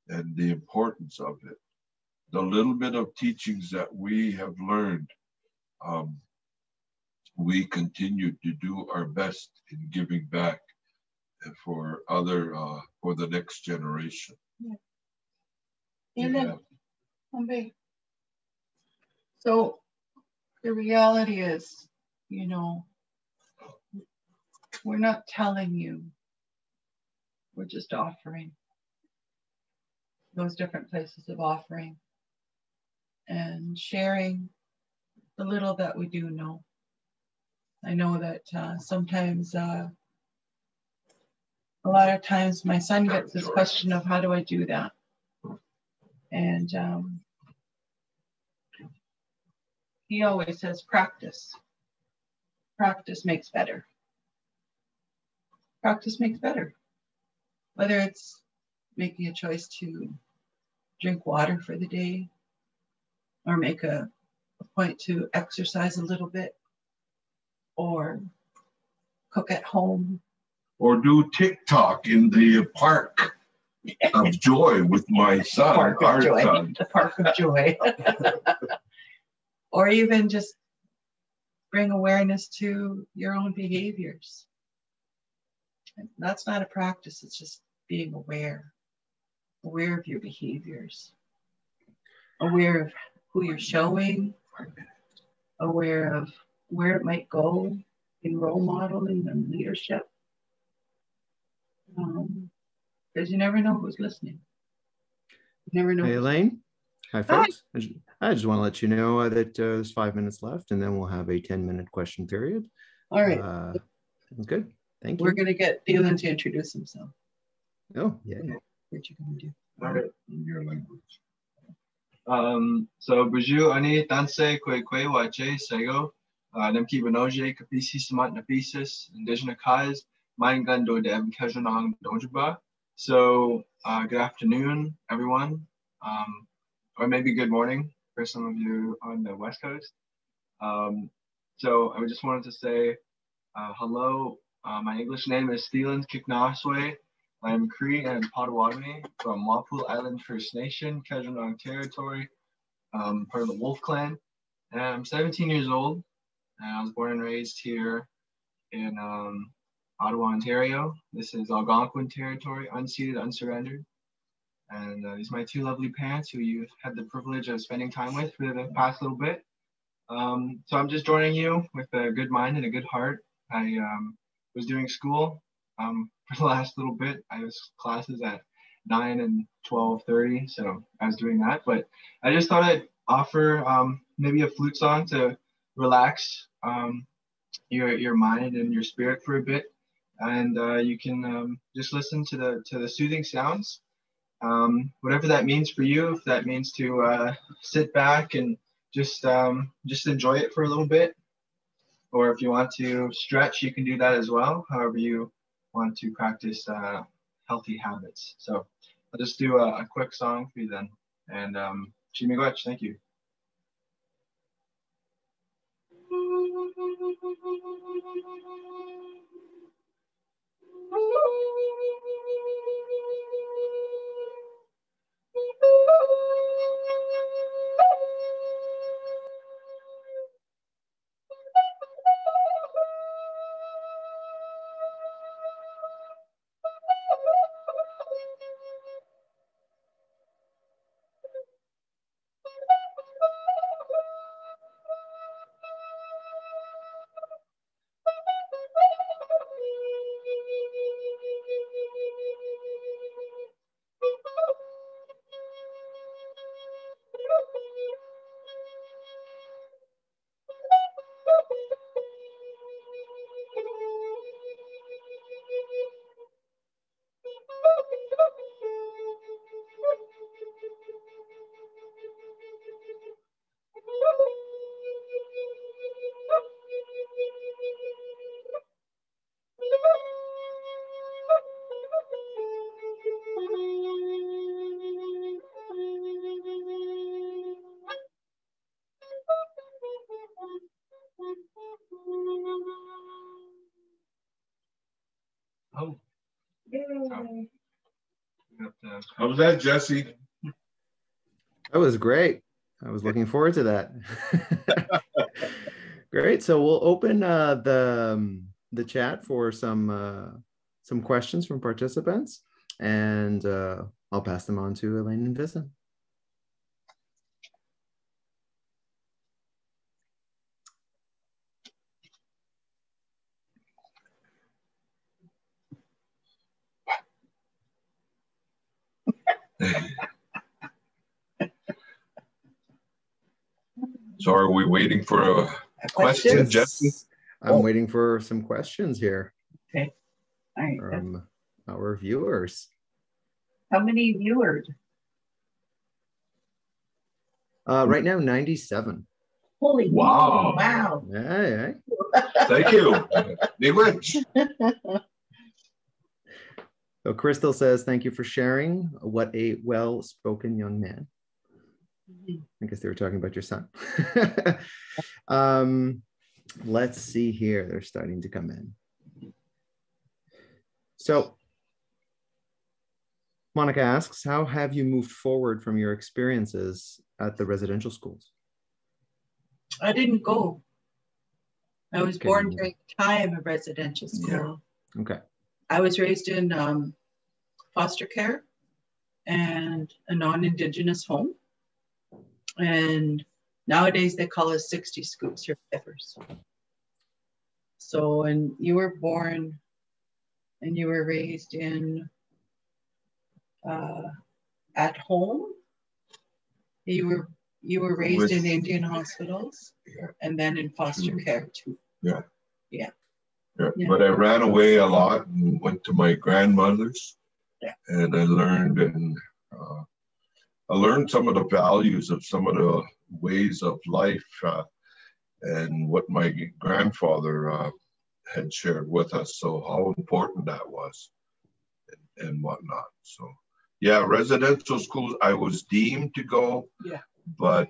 and the importance of it. The little bit of teachings that we have learned, we continue to do our best in giving back for other, for the next generation. Yeah. So the reality is, you know, we're not telling you, we're just offering those different places of offering and sharing the little that we do know. I know that sometimes, a lot of times my son gets this question of how do I do that? And he always says practice. Practice makes better. Practice makes better. Whether it's making a choice to drink water for the day or make a point to exercise a little bit or cook at home. Or do TikTok in the park of joy with my son, our son. The park of joy. Or even just bring awareness to your own behaviors. And that's not a practice, it's just being aware of your behaviors, aware of who you're showing, aware of where it might go in role modeling and leadership. Because you never know who's listening. You never know. Hey, Elaine. Hi, folks. Hi. I just want to let you know that there's 5 minutes left, and then we'll have a 10-minute question period. All right. Sounds good. Thank you. We're going to get Dylan to introduce himself. Oh, yeah. What you going to do? All right. In your language. So, Baju ani tanse kwe wache sego, nemki banoje kapisi samat napisis, Indigenous cause, mine gando dem kajanang donjaba. So, good afternoon, everyone, or maybe good morning for some of you on the West Coast. So, I just wanted to say hello. My English name is Elaine and Kicknosway. I'm Cree and Potawatomi from Walpole Island First Nation, Kajanang Territory. part of the Wolf Clan. And I'm 17 years old, and I was born and raised here in Ottawa, Ontario. This is Algonquin territory, unceded, unsurrendered. And these are my two lovely parents who you've had the privilege of spending time with for the past little bit. So I'm just joining you with a good mind and a good heart. I was doing school for the last little bit. I was classes at 9 and 12:30, so I was doing that. But I just thought I'd offer maybe a flute song to relax your mind and your spirit for a bit, and you can just listen to the soothing sounds. Whatever that means for you, if that means to sit back and just enjoy it for a little bit, or if you want to stretch, you can do that as well. However you want to practice healthy habits. So I'll just do a quick song for you then. And Chimigwech, thank you. Oh. How was that, Jesse? That was great. I was looking forward to that. Great. So we'll open the chat for some questions from participants, and I'll pass them on to Elaine and Vince. So are we waiting for a question, Jesse? I'm waiting for some questions here. Okay. All right. From our viewers. How many viewers? Right now, 97. Holy wow. Wow. Yeah. Thank you. So Crystal says, thank you for sharing. What a well-spoken young man. I guess they were talking about your son. Let's see here. They're starting to come in. So Monica asks, how have you moved forward from your experiences at the residential schools? I didn't go. I was born during the time of residential school. Yeah. Okay. I was raised in foster care and a non-Indigenous home. And nowadays they call us 60 scoops or behaviours. So, and you were born and you were raised in at home. You were raised in Indian hospitals, and then in foster care too. Yeah. Yeah. Yeah. But I ran away a lot and went to my grandmother's, and I learned some of the values of some of the ways of life and what my grandfather had shared with us. So how important that was and whatnot. So yeah, residential schools, I was deemed to go, but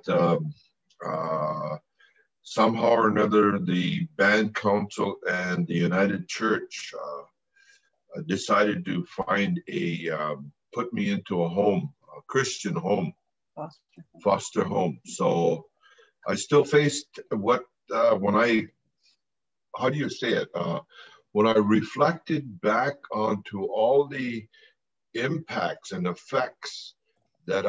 somehow or another, the Band Council and the United Church decided to find put me into a home, a Christian home. foster home. So I still faced what, how do you say it? When I reflected back onto all the impacts and effects that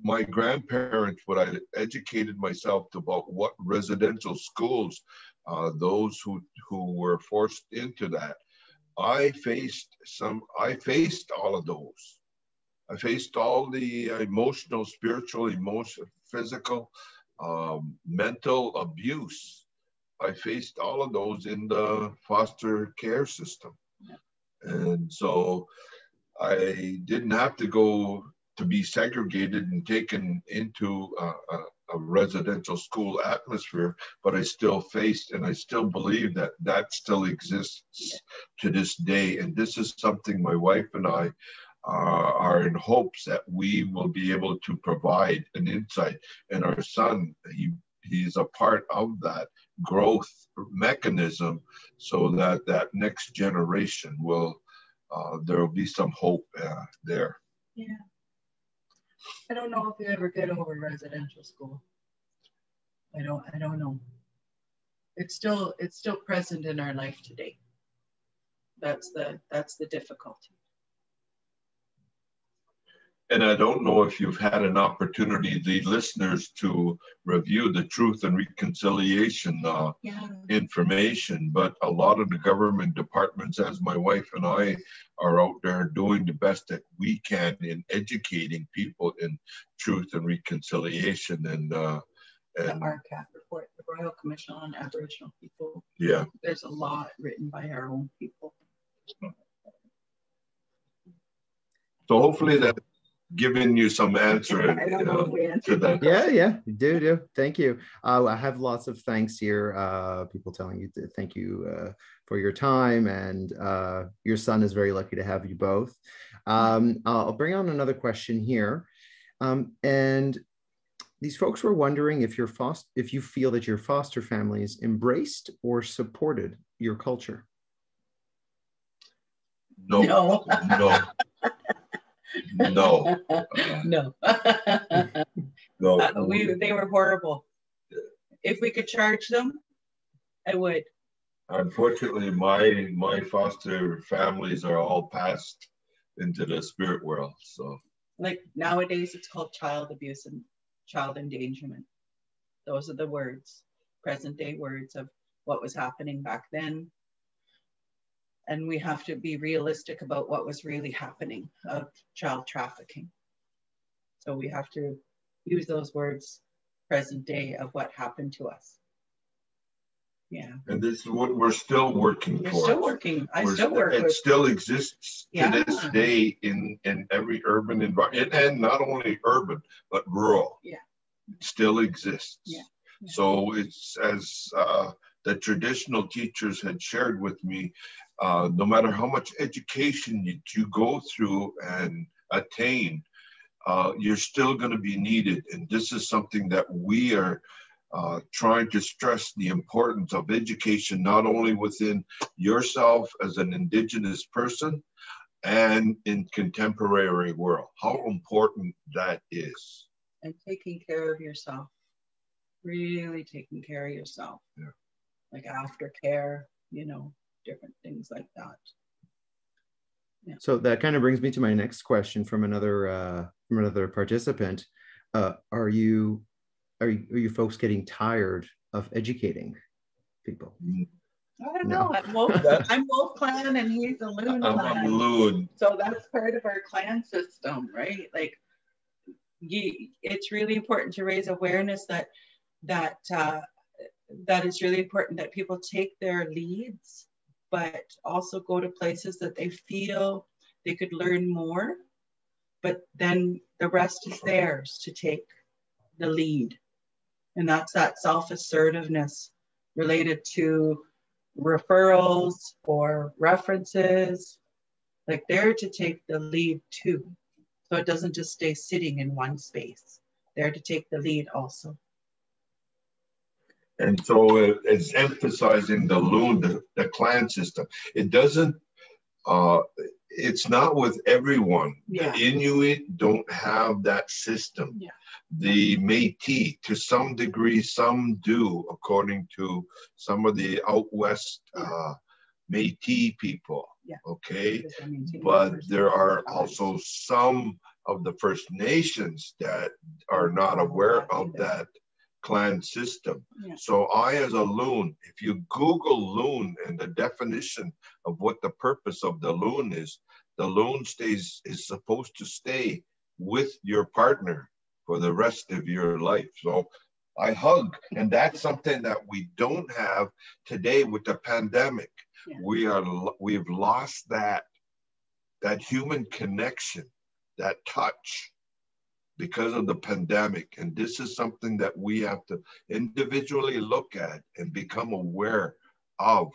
my grandparents, what I educated myself about what residential schools, those who were forced into that, I faced all of those. I faced all the emotional, spiritual, physical, mental abuse. I faced all of those in the foster care system. And so I didn't have to go to be segregated and taken into a residential school atmosphere, but I still faced, and I still believe that that still exists to this day. And this is something my wife and I are in hopes that we will be able to provide an insight. And our son, he's a part of that growth mechanism, so that that next generation will, there will be some hope there. Yeah. I don't know if you ever get over residential school. I don't know. It's still present in our life today. That's the difficulty. And I don't know if you've had an opportunity, the listeners, to review the Truth and Reconciliation information, but a lot of the government departments, as my wife and I are out there doing the best that we can in educating people in Truth and Reconciliation, and the RCAP report, the Royal Commission on Aboriginal People. Yeah. There's a lot written by our own people. So hopefully that giving you some answer to that. Yeah, you do. Thank you. I have lots of thanks here. People telling you to thank you for your time, and your son is very lucky to have you both. I'll bring on another question here, and these folks were wondering if you feel that your foster families embraced or supported your culture. No. No. No. They were horrible. If we could charge them, I would. Unfortunately, my foster families are all passed into the spirit world. So, like nowadays, it's called child abuse and child endangerment. Those are the words, present day words of what was happening back then. And we have to be realistic about what was really happening of child trafficking. So we have to use those words, present day, of what happened to us. Yeah. And this is what we're still working for. Still working. It still exists to this day in every urban environment, and not only urban, but rural. Yeah. It still exists. Yeah. So it's as the traditional teachers had shared with me, no matter how much education you go through and attain, you're still going to be needed. And this is something that we are trying to stress, the importance of education, not only within yourself as an Indigenous person and in contemporary world, how important that is. And taking care of yourself, really taking care of yourself. Yeah. Like aftercare, different things like that. Yeah. So that kind of brings me to my next question from another participant. Are you folks getting tired of educating people? I don't know. I'm Wolf Clan and he's a Loon Clan. I'm Loon. So that's part of our clan system, right? Like, it's really important to raise awareness that it's really important that people take their leads, but also go to places that they feel they could learn more, but then the rest is theirs to take the lead. And that's that self-assertiveness related to referrals or references. Like, they're to take the lead too. So it doesn't just stay sitting in one space. They're to take the lead also. And so it's emphasizing the Loon, the clan system. It doesn't, it's not with everyone. Yeah. The Inuit don't have that system. Yeah. The Métis, to some degree, some do, according to some of the out west Métis people. Yeah. Okay, but there are also some of the First Nations that are not aware of that clan system. Yeah. So I, as a loon, if you Google loon and the definition of what the purpose of the loon is is supposed to stay with your partner for the rest of your life. So I hug, and that's something that we don't have today with the pandemic. Yeah. We've lost that human connection, that touch, because of the pandemic. And this is something that we have to individually look at and become aware of,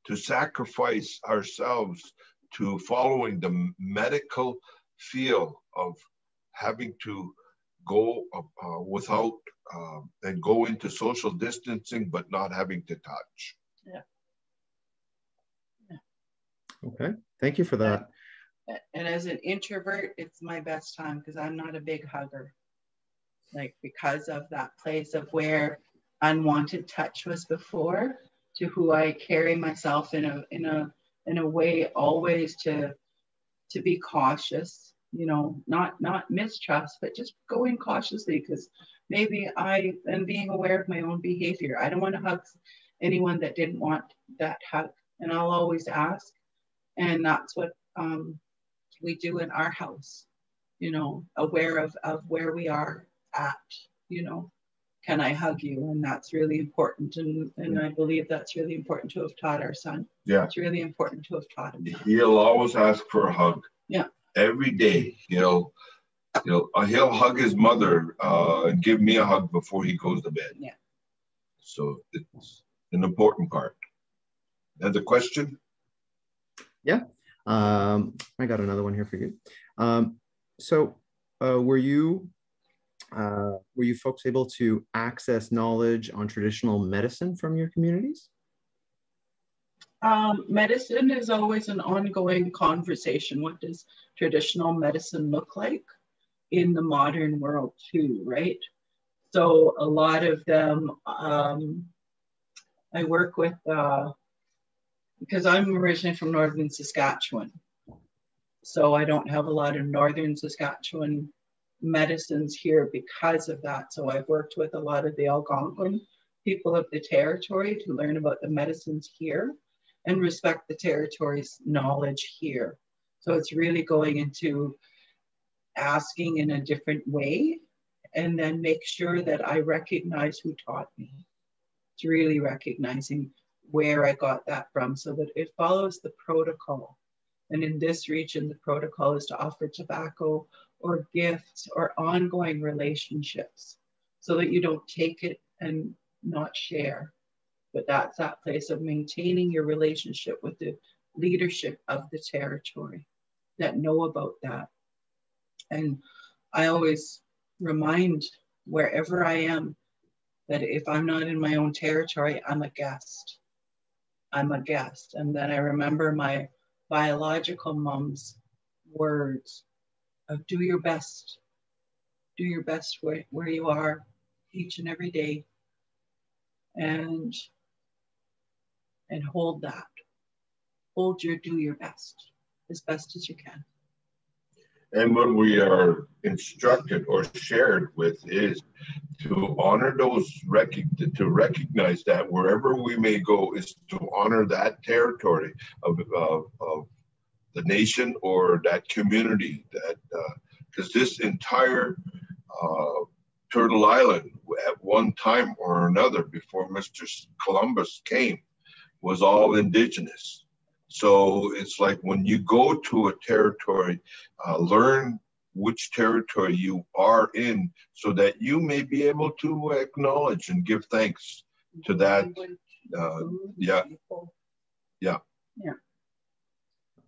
to sacrifice ourselves to following the medical field of having to go without and go into social distancing, but not having to touch. Yeah. Okay, thank you for that. And as an introvert, it's my best time because I'm not a big hugger. Like, because of that place of where unwanted touch was before, to who I carry myself in a way always to be cautious, you know, not mistrust, but just going cautiously, because maybe I am being aware of my own behavior. I don't want to hug anyone that didn't want that hug, and I'll always ask. And that's what we do in our house, you know, aware of where we are at, you know, can I hug you? And that's really important. And I believe that's really important to have taught our son. Yeah. It's really important to have taught him. He'll always ask for a hug. Yeah. Every day he'll hug his mother and give me a hug before he goes to bed. Yeah. So it's an important part. Another question? Yeah. I got another one here for you. Were you folks able to access knowledge on traditional medicine from your communities? Medicine is always an ongoing conversation. What does traditional medicine look like in the modern world too, right? So a lot of them, I work with, because I'm originally from Northern Saskatchewan. So I don't have a lot of Northern Saskatchewan medicines here because of that. So I've worked with a lot of the Algonquin people of the territory to learn about the medicines here and respect the territory's knowledge here. So it's really going into asking in a different way, and then make sure that I recognize who taught me. It's really recognizing where I got that from so that it follows the protocol. And in this region, the protocol is to offer tobacco or gifts or ongoing relationships so that you don't take it and not share. But that's that place of maintaining your relationship with the leadership of the territory that know about that. And I always remind wherever I am that if I'm not in my own territory, I'm a guest. I'm a guest. And then I remember my biological mom's words of do your best where you are each and every day, and hold that. Hold your do your best as you can. And what we are instructed or shared with is to honor those, to recognize that wherever we may go is to honor that territory of the nation or that community, that because this entire Turtle Island at one time or another before Mr. Columbus came was all Indigenous. So it's like when you go to a territory, learn which territory you are in so that you may be able to acknowledge and give thanks to that. Yeah.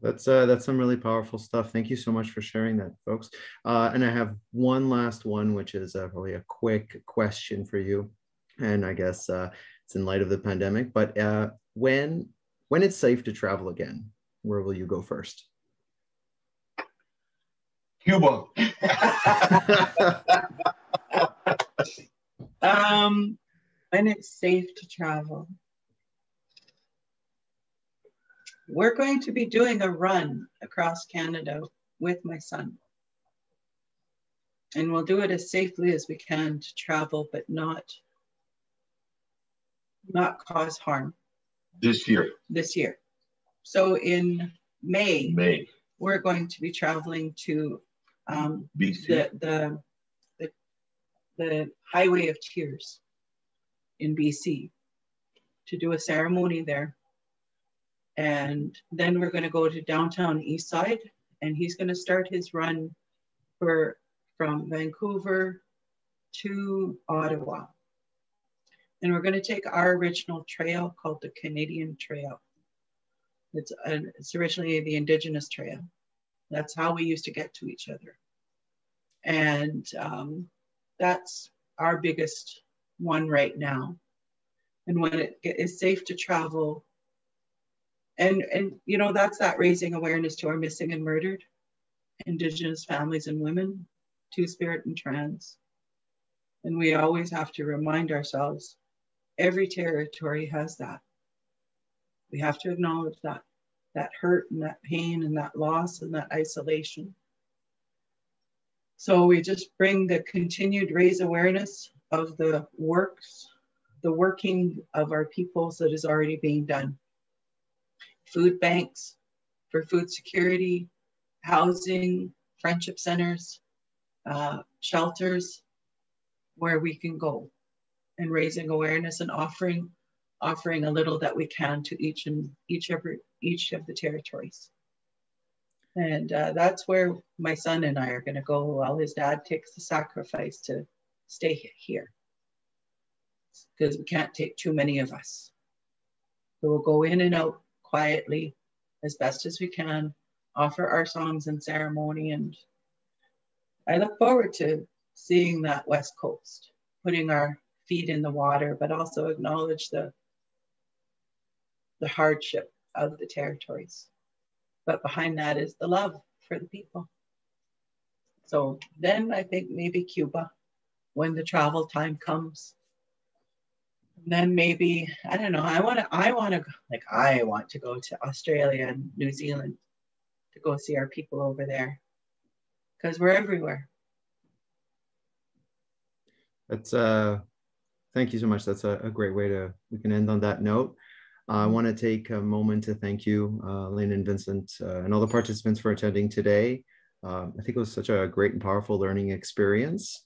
That's some really powerful stuff. Thank you so much for sharing that, folks. And I have one last one, which is probably a quick question for you. And I guess it's in light of the pandemic, but when it's safe to travel again, where will you go first? Cuba. When it's safe to travel. We're going to be doing a run across Canada with my son. And we'll do it as safely as we can to travel, but not cause harm. This year. This year. So in May, we're going to be traveling to BC. the Highway of Tears in BC to do a ceremony there. And then we're going to go to downtown Eastside, and he's going to start his run from Vancouver to Ottawa. And we're going to take our original trail called the Canadian Trail. It's originally the Indigenous Trail. That's how we used to get to each other. And that's our biggest one right now. And when it is safe to travel, and you know, that's that raising awareness to our missing and murdered Indigenous families and women, Two-Spirit and trans. And we always have to remind ourselves, every territory has that. We have to acknowledge that hurt and that pain and that loss and that isolation. So we just bring the continued raise awareness of the working of our peoples that is already being done. Food banks for food security, housing, friendship centers, shelters where we can go, and raising awareness and offering a little that we can to each of the territories. And that's where my son and I are going to go while his dad takes the sacrifice to stay here, because we can't take too many of us. So we'll go in and out quietly as best as we can, offer our songs and ceremony. And I look forward to seeing that West Coast, putting our feet in the water, but also acknowledge the hardship of the territories. But behind that is the love for the people. So then I think maybe Cuba, when the travel time comes. And then maybe, I don't know, I want to go to Australia and New Zealand to go see our people over there, because we're everywhere. That's thank you so much. That's a great way we can end on that note. I want to take a moment to thank you, Elaine and Vincent, and all the participants for attending today. I think it was such a great and powerful learning experience.